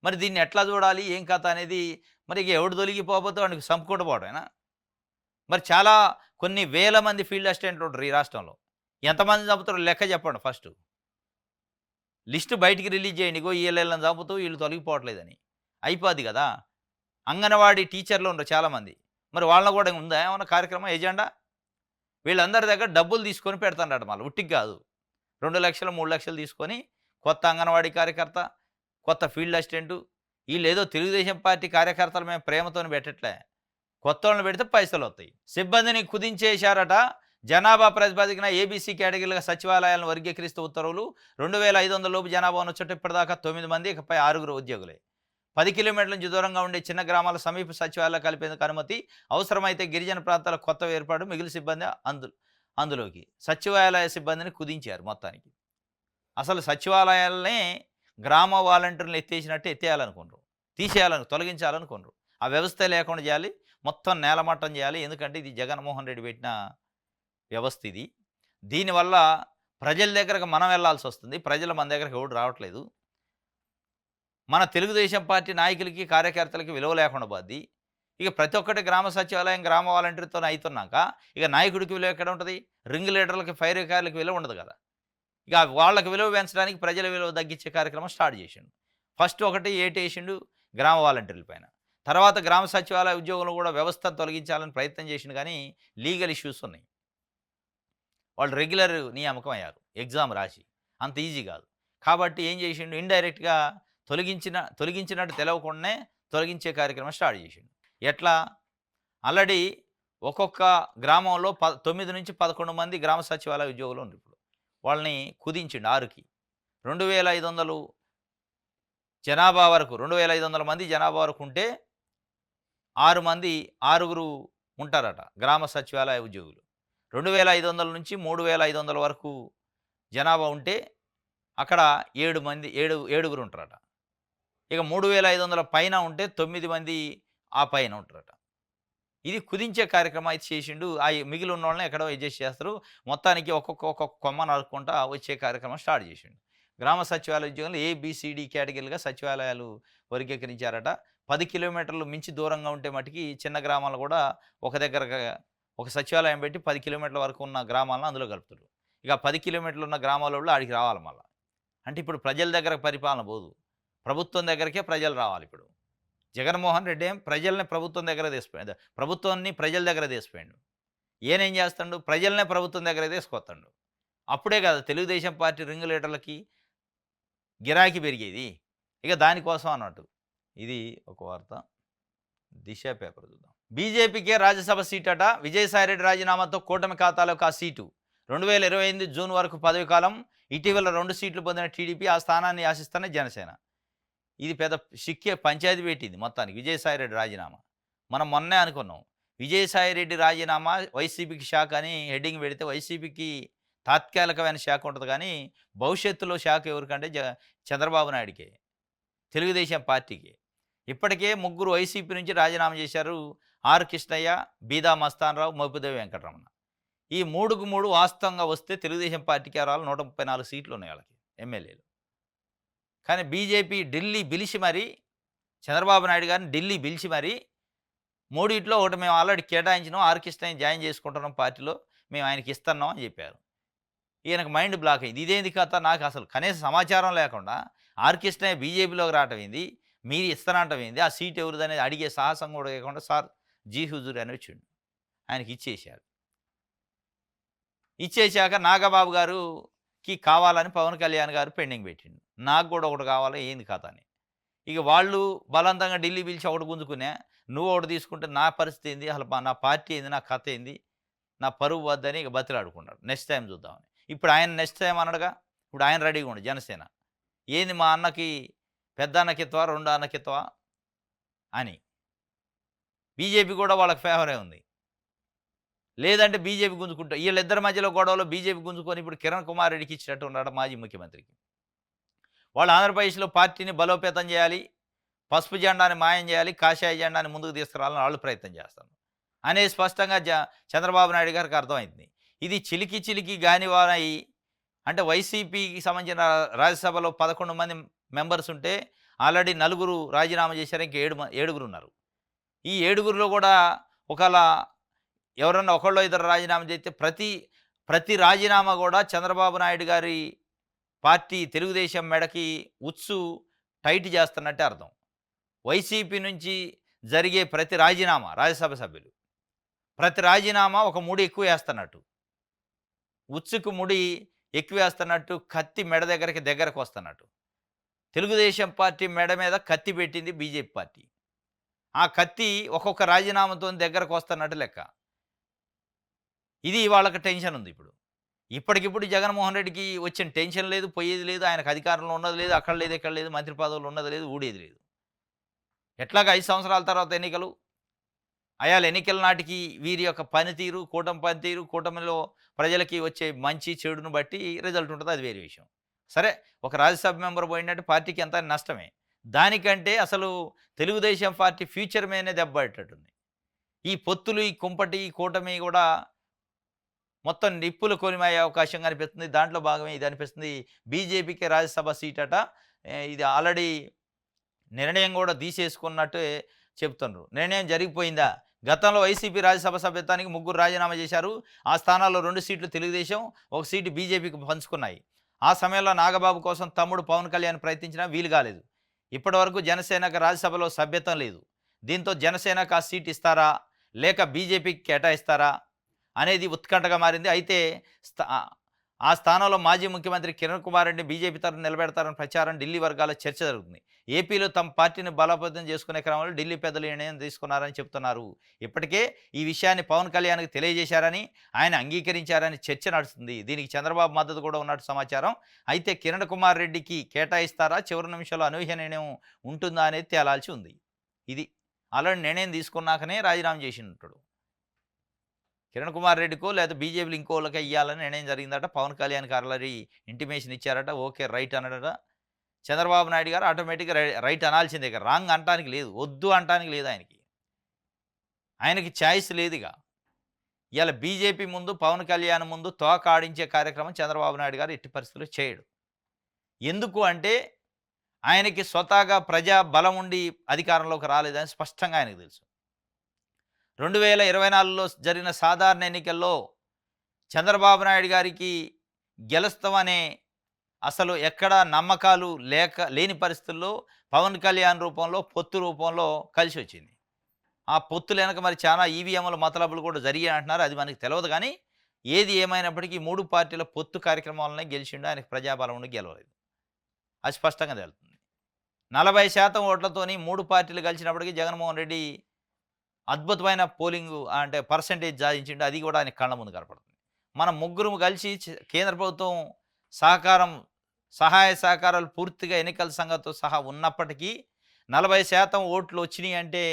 మరి దీన్ని ఎట్లా చూడాలి, ఏం కథ అనేది? మరి ఇక ఎవడు తొలగిపోతే వాడికి సంపుకుంటుపోవడమేనా? మరి చాలా కొన్ని వేల మంది ఫీల్డ్ అసిస్టెంట్లు ఉంటారు ఈ రాష్ట్రంలో. ఎంతమంది చంపుతారో లెక్క చెప్పండి ఫస్ట్. లిస్టు బయటికి రిలీజ్ చేయండి, ఇగో వీళ్ళని చంపుతూ వీళ్ళు తొలగిపోవట్లేదని. అయిపోద్ది కదా. అంగన్వాడీ టీచర్లు ఉండరు చాలామంది, మరి వాళ్ళని కూడా ఉందా ఏమన్నా కార్యక్రమం, ఎజెండా? వీళ్ళందరి దగ్గర డబ్బులు తీసుకొని పెడతాడట. మళ్ళీ ఉట్టికి కాదు, 2 లక్షలు 3 లక్షలు తీసుకొని కొత్త అంగన్వాడీ కార్యకర్త, కొత్త ఫీల్డ్ అసిస్టెంటు. వీళ్ళు ఏదో తెలుగుదేశం పార్టీ కార్యకర్తలు మేము ప్రేమతో పెట్టట్లే, కొత్త వాళ్ళని పెడితే పైసలు వస్తాయి. సిబ్బందిని కుదించేశారట. జనాభా ప్రాతిపదికన ఏబీసీ కేటగిరీలుగా సచివాలయాలను వర్గీకరిస్తూ ఉత్తర్వులు. 2500 లోపు జనాభా ఉన్న చోట ఇప్పటిదాకా 9 మంది, ఇకపై 6 ఉద్యోగులే. 10 కిలోమీటర్ల నుంచి దూరంగా ఉండే చిన్న గ్రామాల సమీప సచివాలయాలు కలిపేందుకు అనుమతి. అవసరమైతే గిరిజన ప్రాంతాల కొత్త ఏర్పాటు. మిగిలిన సిబ్బంది అందులోకి. సచివాలయ సిబ్బందిని కుదించారు మొత్తానికి. అసలు సచివాలయాలనే గ్రామ వాలంటీర్లు ఎత్తేసినట్టు ఎత్తేయాలనుకున్నారు, తొలగించాలనుకున్నారు. ఆ వ్యవస్థ లేకుండా చేయాలి, మొత్తం నేలమట్టం చేయాలి. ఎందుకంటే ఇది జగన్మోహన్ రెడ్డి పెట్టిన వ్యవస్థ ఇది. దీనివల్ల ప్రజల దగ్గరకు మనం వెళ్లాల్సి వస్తుంది. ప్రజలు మన దగ్గరకు ఎవడు రావట్లేదు. మన తెలుగుదేశం పార్టీ నాయకులకి, కార్యకర్తలకి విలువ లేకుండా పోద్ది. ఇక ప్రతి ఒక్కటి గ్రామ సచివాలయం, గ్రామ వాలంటీర్‌తో అయితున్నాక ఇక నాయకుడికి విలువ ఎక్కడ ఉంటది? రింగ్ లీడర్‌లకి, పైరవికారులకి విలువ ఉండదు కదా! ఇక వాళ్ళకి విలువ పెంచడానికి ప్రజల విలువ తగ్గించే కార్యక్రమం స్టార్ట్ చేసిండు. ఫస్ట్ ఒకటి ఏటేసిండు గ్రామ వాలంటీర్ల పైన. తర్వాత గ్రామ సచివాలయ ఉద్యోగులు కూడా వ్యవస్థను తొలగించాలని ప్రయత్నం చేసిండు కానీ లీగల్ ఇష్యూస్ ఉన్నాయి. వాళ్ళు రెగ్యులర్ నియామకం అయ్యారు ఎగ్జామ్ రాసి. అంత ఈజీ కాదు. కాబట్టి ఏం చేసిండు ఇండైరెక్ట్‌గా తొలగించినట్టు తెలవకుండానే తొలగించే కార్యక్రమం స్టార్ట్ చేసిండు. ఎట్లా? ఆల్రెడీ ఒక్కొక్క గ్రామంలో 9-11 మంది గ్రామ సచివాలయ ఉద్యోగులు ఉన్నారు ఇప్పుడు. వాళ్ళని కుదించిండు 6కి. 2500 జనాభా వరకు 2500 మంది జనాభా వరకు ఉంటే 6గురు ఉంటారట గ్రామ సచివాలయ ఉద్యోగులు. 2500 నుంచి 3500 వరకు జనాభా ఉంటే అక్కడ 7గురు ఉంటారట. ఇక 3500 పైన ఉంటే 9 మంది ఆ పైన ఉంటారట. ఇది కుదించే కార్యక్రమం అయితే చేసిండు. మిగిలి ఉన్న వాళ్ళని ఎక్కడో అడ్జస్ట్ చేస్తారు. మొత్తానికి ఒక్కొక్క కొమ్మ నరుక్కుంటా వచ్చే కార్యక్రమం స్టార్ట్ చేసిండు. గ్రామ సచివాలయ ఉద్యోగులు ఏబిసిడి కేటగిరీలుగా సచివాలయాలు వర్గీకరించారట. 10 కిలోమీటర్లు మించి దూరంగా ఉంటే మటుకి చిన్న గ్రామాలు కూడా ఒక సచివాలయం పెట్టి 10 కిలోమీటర్ల వరకు ఉన్న గ్రామాలను అందులో కలుపుతారు. ఇక 10 కిలోమీటర్లు ఉన్న గ్రామాలలో ఆడికి రావాలి మళ్ళా. అంటే ఇప్పుడు ప్రజల దగ్గర పరిపాలన పోదు. ప్రభుత్వం దగ్గరకే ప్రజలు రావాలి ఇప్పుడు. జగన్మోహన్ రెడ్డి ప్రజల్ని ప్రభుత్వం దగ్గర తీసిపోయాడు. ప్రభుత్వాన్ని ప్రజల దగ్గర తీసిపోయాడు. ఈయనేం చేస్తాడు? ప్రజలనే ప్రభుత్వం దగ్గర తీసుకొస్తాడు. అప్పుడే కదా తెలుగుదేశం పార్టీ రింగ్ లీడర్లకి గిరాకీ పెరిగేది. ఇక దానికోసం అన్నట్టు. ఇది ఒక వార్త. దిశ పేపర్ చూద్దాం. బీజేపీకే రాజ్యసభ సీట్ అట. విజయసాయిరెడ్డి రాజీనామాతో కూటమి ఖాతాలోకి ఆ సీటు. 2028 జూన్ వరకు పదవి కాలం. ఇటీవల 2 సీట్లు పొందిన టీడీపీ ఆ స్థానాన్ని ఆశిస్తున్న జనసేన. ఇది పెద్ద పంచాయతీ పెట్టింది మొత్తానికి విజయసాయిరెడ్డి రాజీనామా. మనం మొన్నే అనుకున్నాం విజయసాయిరెడ్డి రాజీనామా వైసీపీకి షాక్ అని హెడ్డింగ్ పెడితే వైసీపీకి తాత్కాలికమైన షాక్ ఉంటుంది కానీ భవిష్యత్తులో షాక్ ఎవరికంటే చంద్రబాబు నాయుడికే, తెలుగుదేశం పార్టీకి. ఇప్పటికే 3 వైసీపీ నుంచి రాజీనామా చేశారు. ఆర్ కృష్ణయ్య, బీదా మస్తానరావు, మోపిదేవి వెంకటరమణ. ఈ 3కు 3 వాస్తవంగా వస్తే తెలుగుదేశం పార్టీకి రావాలి 134 సీట్లు ఉన్నాయి వాళ్ళకి ఎమ్మెల్యేలు. కానీ బీజేపీ ఢిల్లీ పిలిచి మరి చంద్రబాబు నాయుడు గారిని ఢిల్లీ పిలిచి మరి 3 ఒకటి మేము ఆల్రెడీ కేటాయించినాం, ఆర్ కృష్ణయ్య జాయిన్ చేసుకుంటున్నాం పార్టీలో, మేము ఆయనకి ఇస్తున్నాం అని చెప్పారు. ఈయనకు మైండ్ బ్లాక్ అయింది. ఇదేంది కథ? నాకు అసలు కనీస సమాచారం లేకుండా ఆర్ కృష్ణయ్య బీజేపీలోకి రావటం ఏంది, మీరు ఇస్తానంటం ఏంది, ఆ సీట్ ఎవరిదనేది అడిగే సాహసం కూడా లేకుండా సార్ జీ హుజూర్ అని వచ్చిండు. ఆయనకి ఇచ్చేసారు. ఇచ్చేసాక నాగబాబు గారుకి కావాలని పవన్ కళ్యాణ్ గారు పెండింగ్ పెట్టిండు. నాకు కూడా ఒకటి కావాలి, ఏంది కథ అని. ఇక వాళ్ళు బలవంతంగా ఢిల్లీ పిలిచి ఒకటి గుంజుకునే, నువ్వు ఒకటి తీసుకుంటే నా పరిస్థితి ఏంది, అసలు నా పార్టీ ఏంది, నా కథ ఏంది, నా పరువు వద్దని ఇక బతిలాడుకున్నాడు. నెక్స్ట్ టైం చూద్దామని. ఇప్పుడు ఆయన నెక్స్ట్ టైం అనడుగా. ఇప్పుడు ఆయన రెడీగా ఉండు జనసేన. ఏంది మా అన్నకి పెద్ద అన్నకిత్వా, 2 అన్నకిత్వా అని. బీజేపీ కూడా వాళ్ళకి ఫేవరే ఉంది. లేదంటే బీజేపీ గుంజుకుంటా. వీళ్ళిద్దరి మధ్యలో గొడవలో బీజేపీ గుంజుకొని ఇప్పుడు కిరణ్ కుమార్ రెడ్డికి ఇచ్చినట్టు ఉన్నాడు మాజీ ముఖ్యమంత్రికి. వాళ్ళు ఆంధ్రప్రదేశ్లో పార్టీని బలోపేతం చేయాలి, పసుపు జెండాని మాయం చేయాలి, కాషాయ జెండాని ముందుకు తీసుకురావాలని వాళ్ళు ప్రయత్నం చేస్తారు అనేది స్పష్టంగా చంద్రబాబు నాయుడు గారికి అర్థమైంది. ఇది చిలికి గానివారై, వైసీపీకి సంబంధించిన రాజ్యసభలో 11 మంది మెంబర్స్ ఉంటే ఆల్రెడీ 4 రాజీనామా చేశారు. ఇంక 7గురు ఉన్నారు. ఈ 7గురిలో కూడా ఒకవేళ ఎవరన్నా ఒకళ్ళో ఇద్దరు రాజీనామా చేస్తే ప్రతి రాజీనామా కూడా చంద్రబాబు నాయుడు గారి పార్టీ తెలుగుదేశం మెడకి ఉచ్చు టైట్ చేస్తున్నట్టే అర్థం. వైసీపీ నుంచి జరిగే ప్రతి రాజీనామా, రాజ్యసభ సభ్యులు ప్రతి రాజీనామా ఒక ముడి ఎక్కువ వేస్తున్నట్టు, ఉచ్చుకు ముడి ఎక్కువ వేస్తున్నట్టు, కత్తి మెడ దగ్గరకు వస్తున్నట్టు. తెలుగుదేశం పార్టీ మెడ మీద కత్తి పెట్టింది బీజేపీ పార్టీ. ఆ కత్తి ఒక్కొక్క రాజీనామాతో దగ్గరకు వస్తున్నట్టు లెక్క. ఇది వాళ్ళకి టెన్షన్ ఉంది. ఇప్పటికిప్పుడు జగన్మోహన్ రెడ్డికి వచ్చిన టెన్షన్ లేదు, పోయేది లేదు, ఆయనకు అధికారంలో ఉన్నది లేదు, అక్కడ లేదు, ఎక్కడ లేదు, మంత్రి పదవులు ఉన్నది లేదు, ఊడేది లేదు. ఎట్లాగా 5 సంవత్సరాల తర్వాత ఎన్నికలు, అయాల ఎన్నికల నాటికి వీరి యొక్క పనితీరు, కూటమిలో ప్రజలకి వచ్చే మంచి చెడును బట్టి రిజల్ట్ ఉంటుంది, అది వేరే విషయం. సరే, ఒక రాజ్యసభ మెంబర్ పోయినట్టు పార్టీకి ఎంత నష్టమే. దానికంటే అసలు తెలుగుదేశం పార్టీ ఫ్యూచర్ మీదనే దెబ్బపడేటట్టుంది. ఈ పొత్తులు, ఈ కుంపటి, ఈ కూటమి కూడా మొత్తం నిప్పులు కొలిమయ్యే అవకాశం కనిపిస్తుంది. దాంట్లో భాగమే ఇది అనిపిస్తుంది. బీజేపీకి రాజ్యసభ సీట్ అట. ఇది ఆల్రెడీ నిర్ణయం కూడా తీసేసుకున్నట్టు చెప్తున్నారు. నిర్ణయం జరిగిపోయిందా? గతంలో వైసీపీ రాజ్యసభ సభ్యత్వానికి 3 రాజీనామా చేశారు. ఆ స్థానాల్లో 2 సీట్లు తెలుగుదేశం, 1 సీటు బీజేపీకి పంచుకున్నాయి. ఆ సమయంలో నాగబాబు కోసం తమ్ముడు పవన్ కళ్యాణ్ ప్రయత్నించినా వీలు కాలేదు. ఇప్పటివరకు జనసేనకు రాజ్యసభలో సభ్యత్వం లేదు. దీంతో జనసేనకు ఆ సీట్ ఇస్తారా? లేక బీజేపీకి కేటాయిస్తారా? అనేది ఉత్కంఠగా మారింది. అయితే ఆ స్థానంలో మాజీ ముఖ్యమంత్రి కిరణ్ కుమార్ రెడ్డి బీజేపీ తరఫున నిలబెడతారని ప్రచారం ఢిల్లీ వర్గాల్లో చర్చ జరుగుతుంది. ఏపీలో తమ పార్టీని బలోపేతం చేసుకునే క్రమంలో ఢిల్లీ పెద్దలు నిర్ణయం తీసుకున్నారని చెప్తున్నారు. ఇప్పటికే ఈ విషయాన్ని పవన్ కళ్యాణ్కి తెలియజేశారని, ఆయన అంగీకరించారని చర్చ నడుస్తుంది. దీనికి చంద్రబాబు మద్దతు కూడా ఉన్నట్టు సమాచారం. అయితే కిరణ్ కుమార్ రెడ్డికి కేటాయిస్తారా? చివరి నిమిషంలో అనూహ్య నిర్ణయం ఉంటుందా అనేది తేలాల్సి ఉంది. ఇది ఆల్రెడీ నిర్ణయం తీసుకున్నాకనే రాజీనామా చేసినట్టు. కిరణ్ కుమార్ రెడ్డికో లేదా బీజేపీలు ఇంకోళ్ళకి ఇవ్వాలని నిర్ణయం జరిగిందట. పవన్ కళ్యాణ్కి ఆల్రెడీ ఇంటిమేషన్ ఇచ్చారట. ఓకే రైట్ అన్నాడట. చంద్రబాబు నాయుడు గారు ఆటోమేటిక్గా రైట్ అనాల్సిందే. రాంగ్ అనటానికి లేదు, వద్దు అనటానికి లేదు. ఆయనకి ఛాయిస్ లేదుగా. ఇవాళ బీజేపీ ముందు, పవన్ కళ్యాణ్ ముందు తోక ఆడించే కార్యక్రమం చంద్రబాబు నాయుడు గారు ఎట్టి పరిస్థితుల్లో చేయడు. ఎందుకు అంటే ఆయనకి స్వతహాగా ప్రజా బలం ఉండి అధికారంలోకి రాలేదని స్పష్టంగా ఆయనకు తెలుసు. 2024లో జరిగిన సాధారణ ఎన్నికల్లో చంద్రబాబు నాయుడు గారికి గెలుస్తామనే అసలు ఎక్కడ నమ్మకాలు లేని పరిస్థితుల్లో పవన్ కళ్యాణ్ రూపంలో, పొత్తు రూపంలో కలిసి వచ్చింది. ఆ పొత్తులు వెనక మరి చాలా ఈవీఎంల మతలబులు కూడా జరిగాయి అంటున్నారు. అది మనకి తెలియదు. కానీ ఏది ఏమైనప్పటికీ 3 పార్టీల పొత్తు కార్యక్రమాలనే గెలిచిండు. ఆయనకు ప్రజాబలం ఉండి గెలవలేదు. అది స్పష్టంగా తెలుస్తుంది. 40% ఓట్లతోని 3 పార్టీలు కలిసినప్పటికీ జగన్మోహన్ రెడ్డి అద్భుతమైన పోలింగ్ అంటే పర్సంటేజ్ సాధించిండు. అది కూడా ఆయన కళ్ళ ముందు కనపడుతుంది. మనం ముగ్గురు కలిసి కేంద్ర ప్రభుత్వం సహాయ సహకారాలు పూర్తిగా ఎన్నికల సంఘంతో సహా ఉన్నప్పటికీ 40% ఓట్లు వచ్చినాయి అంటే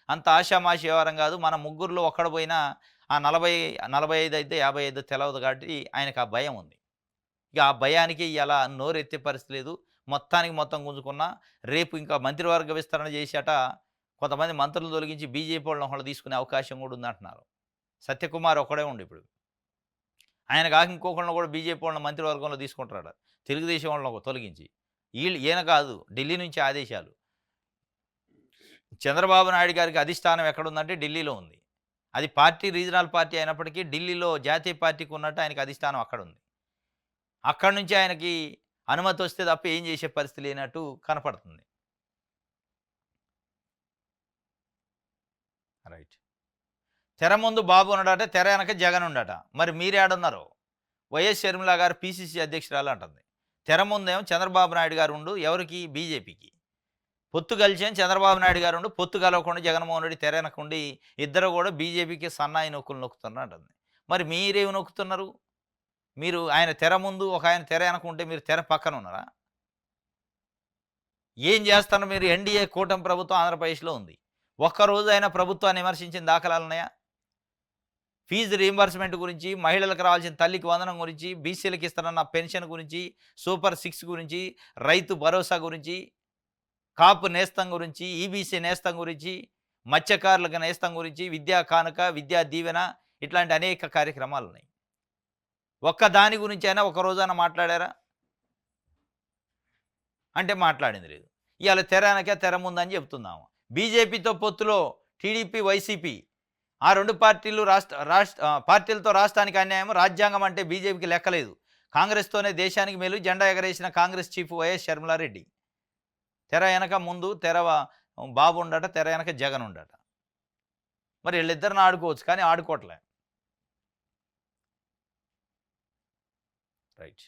అంత ఆషామాషి వ్యవహారం కాదు. మన ముగ్గురులో ఒక్కడ పోయినా ఆ 45 అయితే 55 తెలవదు. కాబట్టి ఆయనకు ఆ భయం ఉంది. ఇక ఆ భయానికి ఇలా నోరెత్తే పరిస్థితి లేదు. మొత్తం గుంజుకున్నా రేపు ఇంకా మంత్రివర్గ విస్తరణ చేసేట కొంతమంది మంత్రులు తొలగించి బీజేపీ వాళ్ళని ఒకళ్ళు తీసుకునే అవకాశం కూడా ఉందంటున్నారు. సత్యకుమార్ ఒక్కడే ఉండి ఇప్పుడు ఆయన కాక ఇంకొకళ్ళని కూడా బీజేపీ వాళ్ళని మంత్రివర్గంలో తీసుకుంటాడు. తెలుగుదేశం వాళ్ళని తొలగించి ఈయన కాదు, ఢిల్లీ నుంచి ఆదేశాలు. చంద్రబాబు నాయుడు గారికి అధిష్టానం ఎక్కడుందంటే ఢిల్లీలో ఉంది. అది పార్టీ రీజనల్ పార్టీ అయినప్పటికీ ఢిల్లీలో జాతీయ పార్టీకి ఉన్నట్టు ఆయనకి అధిష్టానం అక్కడ ఉంది. అక్కడి నుంచి ఆయనకి అనుమతి వస్తే తప్ప ఏం చేసే పరిస్థితి లేనట్టు కనపడుతుంది. రైట్. తెర ముందు బాబు ఉన్నాడట, తెర వెనక జగన్ ఉండట. మరి మీరేడున్నారు? వైఎస్ షర్మిల గారు పీసీసీ అధ్యక్షురాలు అంటుంది. తెర ముందేమో చంద్రబాబు నాయుడు గారు ఉండు, ఎవరికి? బీజేపీకి. పొత్తు కలిసి చంద్రబాబు నాయుడు గారు ఉండు, పొత్తు కలవకుండా జగన్మోహన్ రెడ్డి తెర వెనకుండి ఇద్దరు కూడా బీజేపీకి సన్నాయి నొక్కులు నొక్కుతున్నారు అంటుంది. మరి మీరేమి నొక్కుతున్నారు? మీరు ఆయన తెర ముందు, ఒక ఆయన తెర వెనకుంటే మీరు తెర పక్కన ఉన్నారా? ఏం చేస్తున్నారు మీరు? ఎన్డీఏ కూటమి ప్రభుత్వం ఆంధ్రప్రదేశ్లో ఉంది. ఒక్కరోజు అయినా ప్రభుత్వాన్ని విమర్శించిన దాఖలాలు ఉన్నాయా? ఫీజు రీయింబర్స్మెంట్ గురించి, మహిళలకు రావాల్సిన తల్లికి వందనం గురించి, బీసీలకు ఇస్తానన్న పెన్షన్ గురించి, సూపర్ 6 గురించి, రైతు భరోసా గురించి, కాపు నేస్తం గురించి, ఈబీసీ నేస్తం గురించి, మత్స్యకారులకు నేస్తం గురించి, విద్యా కానుక, విద్యా దీవెన, ఇట్లాంటి అనేక కార్యక్రమాలు ఉన్నాయి. ఒక్క దాని గురించి అయినా ఒక రోజైనా మాట్లాడారా? అంటే మాట్లాడింది లేదు. ఇవాళ తెర వెనక తెర ముందని చెప్తున్నాము. బీజేపీతో పొత్తులో టీడీపీ, వైసీపీ ఆ 2 పార్టీలు పార్టీలతో రాష్ట్రానికి అన్యాయం. రాజ్యాంగం అంటే బీజేపీకి లెక్కలేదు. కాంగ్రెస్తోనే దేశానికి మేలు జెండా ఎగరేసిన కాంగ్రెస్ చీఫ్ వైఎస్ షర్మిలారెడ్డి. తెర వెనక ముందు బాబు ఉండట, తెర వెనక జగన్ ఉండట. మరి వీళ్ళిద్దరిని ఆడుకోవచ్చు, కానీ ఆడుకోవట్లే. రైట్.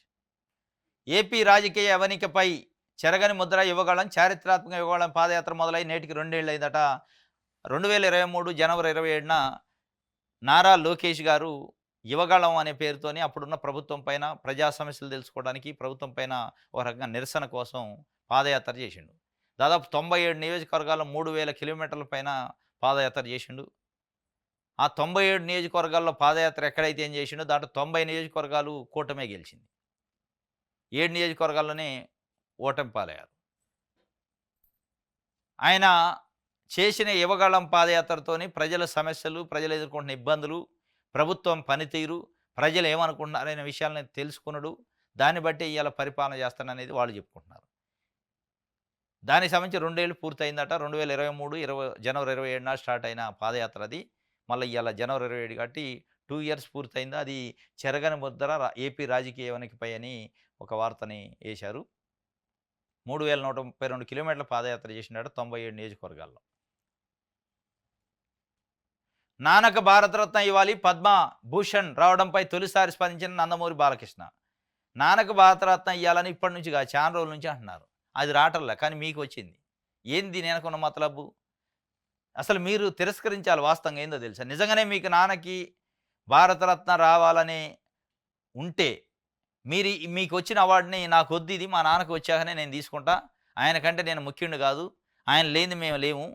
ఏపీ రాజకీయ అవనికపై చెరగని ముద్ర యువగళం, చారిత్రాత్మక యువగళం పాదయాత్ర మొదలై నేటికి 2 ఏళ్ళు అయిందట. 2023 జనవరి 27న నారా లోకేష్ గారు యువగళం అనే పేరుతోని అప్పుడున్న ప్రభుత్వం పైన ప్రజా సమస్యలు తెలుసుకోవడానికి, ప్రభుత్వం పైన ఒక రకంగా నిరసన కోసం పాదయాత్ర చేసిండు. దాదాపు 97 నియోజకవర్గాల్లో 3000 కిలోమీటర్ల పైన పాదయాత్ర చేసిండు. ఆ 97 నియోజకవర్గాల్లో పాదయాత్ర ఎక్కడైతే ఏం చేసిండో దాంట్లో 90 నియోజకవర్గాలు కూటమే గెలిచింది. 7 నియోజకవర్గాల్లోనే ఓటమి పాలయ్యారు. ఆయన చేసిన యువగళం పాదయాత్రతోని ప్రజల సమస్యలు, ప్రజలు ఎదుర్కొంటున్న ఇబ్బందులు, ప్రభుత్వం పనితీరు, ప్రజలు ఏమనుకుంటున్నారనే విషయాలను తెలుసుకున్నాడు. దాన్ని బట్టి ఇవాళ పరిపాలన చేస్తాననేది వాళ్ళు చెప్పుకుంటున్నారు. దానికి సంబంధించి 2 ఏళ్ళు పూర్తయిందట. 2023 జనవరి 27న స్టార్ట్ అయిన పాదయాత్ర అది. మళ్ళీ ఇయాల జనవరి 27 కాబట్టి 2 ఇయర్స్ పూర్తయింది. అది చెరగని ముద్ర ఏపీ రాజకీయానికిపై అని ఒక వార్తని ఏశారు. 3132 కిలోమీటర్ల పాదయాత్ర చేసినాడు 97 నియోజకవర్గాల్లో. నానక భారతరత్న ఇవ్వాలి పద్మ భూషణ్ రావడంపై తొలిసారి స్పందించిన నందమూరి బాలకృష్ణ. నానక భారతరత్న ఇవ్వాలని ఇప్పటి నుంచి కాదు, చాలా రోజుల నుంచి అంటున్నారు. అది రావటంలే, కానీ మీకు వచ్చింది. ఏంది నేనకున్న మతలబు? అసలు మీరు తిరస్కరించాలి. వాస్తవంగా ఏందో తెలుసా? నిజంగానే మీకు నాన్నకి భారతరత్న రావాలని ఉంటే మీకు వచ్చిన అవార్డుని నాకు వద్దు, ఇది మా నాన్నకు వచ్చాకనే నేను తీసుకుంటా, ఆయన కంటే నేను ముఖ్యుడిని కాదు, ఆయన లేనిది మేము లేము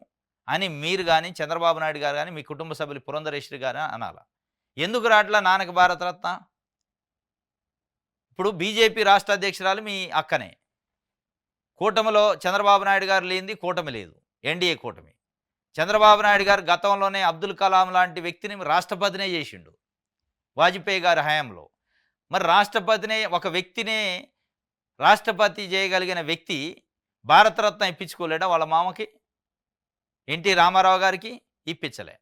అని మీరు కానీ చంద్రబాబు నాయుడు గారు కానీ మీ కుటుంబ సభ్యులు పురంధరేశ్వరి గారు అనాల. ఎందుకు రాట్లా నాన్నకి భారతరత్న? ఇప్పుడు బీజేపీ రాష్ట్ర అధ్యక్షురాలు మీ అక్కనే. కూటమిలో చంద్రబాబు నాయుడు గారు లేనిది కూటమి లేదు, ఎన్డీఏ కూటమి. చంద్రబాబు నాయుడు గారు గతంలోనే అబ్దుల్ కలాం లాంటి వ్యక్తిని రాష్ట్రపతినే చేసిండు వాజ్పేయి గారి హయాంలో. మరి రాష్ట్రపతినే, ఒక వ్యక్తినే రాష్ట్రపతి చేయగలిగిన వ్యక్తి భారతరత్న ఇప్పించుకోలేడా వాళ్ళ మామకి? ఎన్టీ రామారావు గారికి ఇప్పించలే.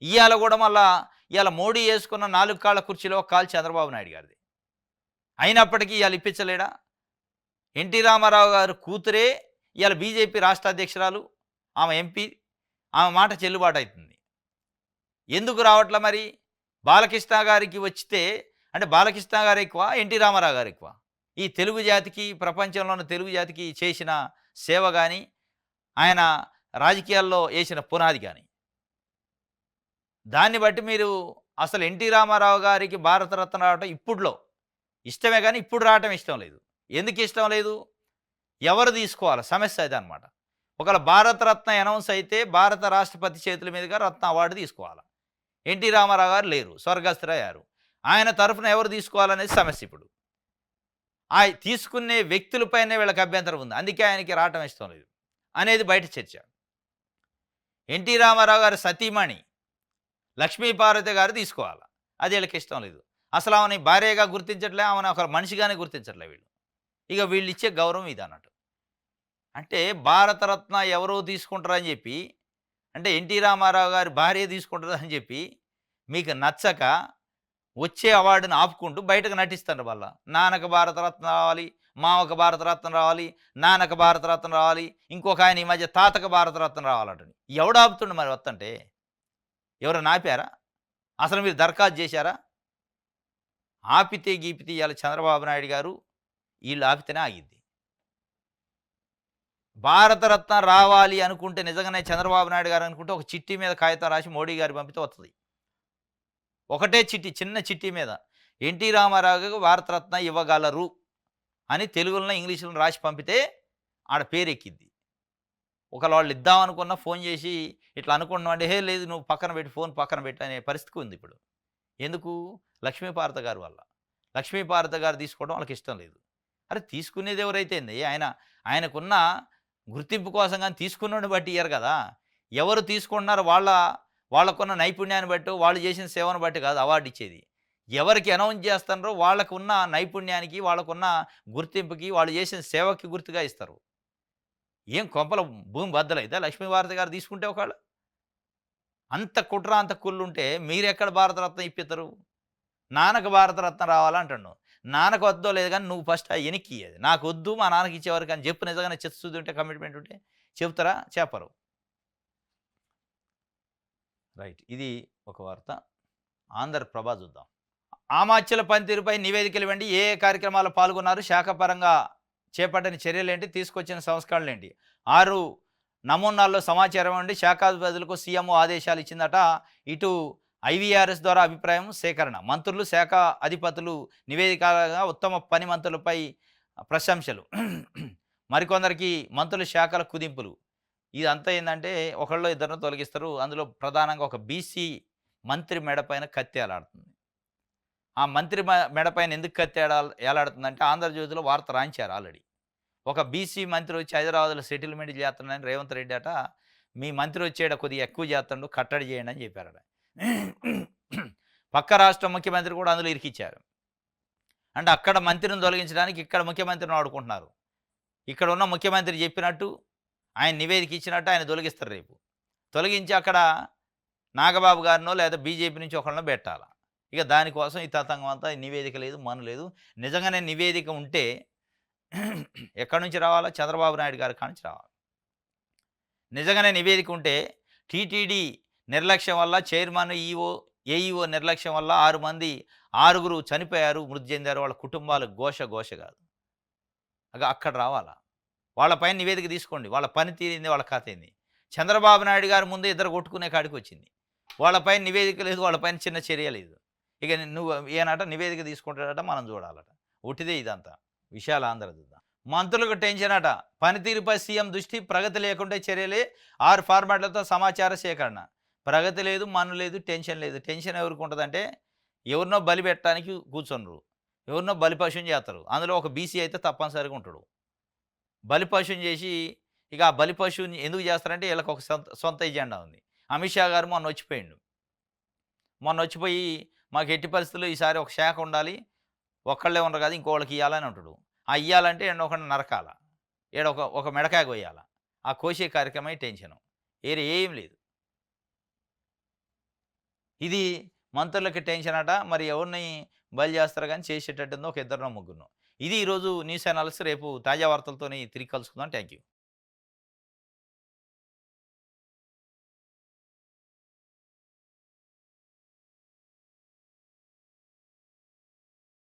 ఇవాళ కూడా మళ్ళా ఇవాళ మోడీ వేసుకున్న 4 కాళ్ళ కుర్చీలో ఒక కాలు చంద్రబాబు నాయుడు గారిది. అయినప్పటికీ ఇవాళ ఇప్పించలేడా? ఎన్టీ రామారావు గారు కూతురే ఇవాళ బీజేపీ రాష్ట్ర అధ్యక్షురాలు, ఆమె ఎంపీ, ఆమె మాట చెల్లుబాటు అవుతుంది. ఎందుకు రావట్లే మరి? బాలకృష్ణ గారికి వచ్చితే అంటే బాలకృష్ణ గారు ఎక్కువ, ఎన్టీ రామారావు గారు ఎక్కువ? ఈ తెలుగు జాతికి, ప్రపంచంలోని తెలుగు జాతికి చేసిన సేవ కానీ, ఆయన రాజకీయాల్లో వేసిన పునాది కానీ, దాన్ని బట్టి మీరు అసలు ఎన్టీ రామారావు గారికి భారతరత్న రావటం ఇప్పుడులో ఇష్టమే, కానీ ఇప్పుడు రావటం ఇష్టం లేదు. ఎందుకు ఇష్టం లేదు? ఎవరు తీసుకోవాలి? సమస్య అది అనమాట. ఒకవేళ భారతరత్న అనౌన్స్ అయితే భారత రాష్ట్రపతి చేతుల మీదుగా రత్న అవార్డు తీసుకోవాలి. ఎన్టీ రామారావు గారు లేరు, స్వర్గస్థులయ్యారు. ఆయన తరఫున ఎవరు తీసుకోవాలనేది సమస్య. ఇప్పుడు ఆ తీసుకునే వ్యక్తులపైనే వీళ్ళకి అభ్యంతరం ఉంది, అందుకే ఆయనకి రావటం ఇష్టం లేదు అనేది బయట చర్చ. ఎన్టీ రామారావు గారి సతీమణి లక్ష్మీపార్వతి గారు తీసుకోవాలి, అది వీళ్ళకి ఇష్టం లేదు. అసలు ఆమెని భార్యగా గుర్తించట్లే, ఆమెను ఒక మనిషిగానే గుర్తించట్లే వీళ్ళు. ఇక వీళ్ళు ఇచ్చే గౌరవం ఇది అన్నట్టు. అంటే భారతరత్న ఎవరో తీసుకుంటారని చెప్పి, అంటే ఎన్టీ రామారావు గారి భార్య తీసుకుంటారని చెప్పి మీకు నచ్చక వచ్చే అవార్డుని ఆపుకుంటూ బయటకు నటిస్తారు. వాళ్ళ నాన్నకు భారతరత్న రావాలి, మామకు భారతరత్న రావాలి, నాన్నకు భారతరత్న రావాలి, ఇంకొక ఆయన ఈ మధ్య తాతకు భారతరత్న రావాలంట. ఎవడు ఆపుతుండు మరి? వస్తుంటే ఎవరైనా ఆపారా? అసలు మీరు దరఖాస్తు చేశారా? ఆపితే గీపితే ఇవాళ చంద్రబాబు నాయుడు గారు వీళ్ళు ఆపితేనే ఆగిద్ది. భారతరత్న రావాలి అనుకుంటే, నిజంగానే చంద్రబాబు నాయుడు గారు అనుకుంటే ఒక చిట్టి మీద కాగితం రాసి మోడీ గారు పంపితే వస్తుంది. ఒకటే చిట్టి, చిన్న చిట్టి మీద ఎన్టీ రామారావుకు భారతరత్న ఇవ్వగలరు అని తెలుగులో ఇంగ్లీషులో రాసి పంపితే ఆడ పేరు ఎక్కిద్ది. ఒకవేళ వాళ్ళు ఇద్దామనుకున్న ఫోన్ చేసి ఇట్లా అనుకున్నాం అంటే, హే లేదు నువ్వు పక్కన పెట్టి, ఫోన్ పక్కన పెట్టి అనే పరిస్థితి ఉంది ఇప్పుడు. ఎందుకు? లక్ష్మీపార్వతి గారు వల్ల. లక్ష్మీపార్వతి గారు తీసుకోవడం వాళ్ళకి ఇష్టం లేదు. అరే తీసుకునేది ఎవరైతే ఆయనకున్న గుర్తింపు కోసం కానీ తీసుకున్నోడిని బట్టి ఇయ్యరు కదా. ఎవరు తీసుకుంటున్నారో వాళ్ళకున్న నైపుణ్యాన్ని బట్టి, వాళ్ళు చేసిన సేవను బట్టి కాదు అవార్డు ఇచ్చేది. ఎవరికి అనౌన్స్ చేస్తున్నారో వాళ్ళకున్న నైపుణ్యానికి, వాళ్ళకున్న గుర్తింపుకి, వాళ్ళు చేసిన సేవకి గుర్తుగా ఇస్తారు. ఏం కొంపల భూమి బద్దలైతే లక్ష్మీపార్వతి గారు తీసుకుంటే ఒకవేళ అంత కుట్ర, అంత కుళ్ళుంటే మీరెక్కడ భారతరత్న ఇప్పిస్తారు? నాన్నకు భారతరత్న రావాలంటాడు. నాన్నకు వద్దో లేదు కానీ నువ్వు ఫస్ట్ వెనక్కి ఇయ్యేది నాకు వద్దు, మా నాన్నకి ఇచ్చేవారు కానీ చెప్పు. నిజంగానే చిత్తశుద్ధి ఉంటే, కమిట్మెంట్ ఉంటే చెప్తారా? చెప్పరు. రైట్, ఇది ఒక వార్త. ఆంధ్రప్రభ చూద్దాం. ఆమాత్యుల పనితీరుపై నివేదికలు ఇవ్వండి. ఏ కార్యక్రమాలు పాల్గొన్నారు? శాఖపరంగా చేపట్టిన చర్యలేంటి? తీసుకొచ్చిన సంస్కరణలు ఏంటి? 6 నమూనాల్లో సమాచారం ఇవ్వండి. శాఖాధిపతులకు సీఎంఓ ఆదేశాలు ఇచ్చిందట. ఇటు ఐవీఆర్ఎస్ ద్వారా అభిప్రాయం సేకరణ. మంత్రులు, శాఖ అధిపతులు నివేదికగా ఉత్తమ పని మంత్రులపై ప్రశంసలు. మరికొందరికి మంత్రుల శాఖల కుదింపులు. ఇదంతా ఏంటంటే ఒకళ్ళు ఇద్దరిని తొలగిస్తారు. అందులో ప్రధానంగా ఒక బీసీ మంత్రి మెడపైన కత్తి ఏలాడుతుంది. ఆ మంత్రి మెడపైన ఎందుకు కత్తి ఏలాడుతుందంటే ఆంధ్రజ్యోతిలో వార్త రాయించారు ఆల్రెడీ. ఒక బీసీ మంత్రి వచ్చి హైదరాబాద్లో సెటిల్మెంట్ చేస్తున్నాడని రేవంత్ రెడ్డి అట. మీ మంత్రి వచ్చేట కొద్దిగా ఎక్కువ చేస్తాడు, కట్టడి చేయండి అని చెప్పారట. పక్క రాష్ట్ర ముఖ్యమంత్రి కూడా అందులో ఇరికిచ్చారు. అంటే అక్కడ మంత్రిని తొలగించడానికి ఇక్కడ ముఖ్యమంత్రిని వాడుకుంటున్నారు. ఇక్కడ ఉన్న ముఖ్యమంత్రి చెప్పినట్టు ఆయన నివేదిక ఇచ్చినట్టు ఆయన తొలగిస్తారు రేపు. తొలగించి అక్కడ నాగబాబు గారినో లేదా బీజేపీ నుంచి ఒకళ్ళనో పెట్టాల. ఇక దానికోసం ఈ తతంగం అంతా నివేదిక లేదు, మను లేదు. నిజంగానే నివేదిక ఉంటే ఎక్కడి నుంచి రావాలా? చంద్రబాబు నాయుడు గారి కాడ నుంచి రావాలి. నిజంగానే నివేదిక ఉంటే టీటీడీ నిర్లక్ష్యం వల్ల చైర్మన్, ఏఈఓ నిర్లక్ష్యం వల్ల 6 చనిపోయారు, మృతి చెందారు. వాళ్ళ కుటుంబాలు ఘోష కాదు. అక్కడ రావాలా? వాళ్ళపైన నివేదిక తీసుకోండి. వాళ్ళ పనితీరింది, వాళ్ళ కథ ఏంది. చంద్రబాబు నాయుడు గారి ముందే ఇద్దరు కొట్టుకునే కాడికి వచ్చింది. వాళ్ళపైన నివేదిక లేదు, వాళ్ళపైన చిన్న చర్య లేదు. ఇక నువ్వు ఏనట నివేదిక తీసుకుంటాడట, మనం చూడాలట. ఉట్టిదే ఇదంతా. విషయాలు ఆంధ్ర చూద్దాం. మంత్రులకు టెన్షన్ అట. పనితీరుపై సీఎం దృష్టి, ప్రగతి లేకుంటే చర్యలే, 6 ఫార్మాట్లతో సమాచార సేకరణ. ప్రగతి లేదు, మన్ను లేదు, టెన్షన్ లేదు. టెన్షన్ ఎవరికి ఉంటుందంటే ఎవరినో బలి పెట్టడానికి కూర్చున్నారు, ఎవరినో బలిపశువుని చేస్తారు. అందులో ఒక బీసీ అయితే తప్పనిసరిగా ఉంటాడు. బలిపశువుని చేసి ఇక ఆ బలిపశువుని ఎందుకు చేస్తారంటే వీళ్ళకి ఒక సొంత ఎజెండా ఉంది. అమిత్ షా గారు మొన్న వచ్చిపోయిండు. మొన్న వచ్చిపోయి మాకు ఎట్టి పరిస్థితుల్లో ఈసారి ఒక శాఖ ఉండాలి, ఒక్కళ్ళే ఉండరు కదా, ఇంకోళ్ళకి ఇవ్వాలని అంటాడు. ఆ ఇవ్వాలంటే ఒకడిని నరకాల, ఒక మెడకాయ కొయ్యాల. ఆ కోసే కార్యక్రమం టెన్షను, ఏం లేదు. ఇది మంత్రులకి టెన్షన్ అట. మరి ఎవరిని బలి చేస్తారు కానీ చేసేటట్టుందో ఒక 2 ముగ్గురు. ఇది ఈరోజు న్యూస్ అనాలిసిస్. రేపు తాజా వార్తలతోని తిరిగి కలుసుకుందాం. Thank you.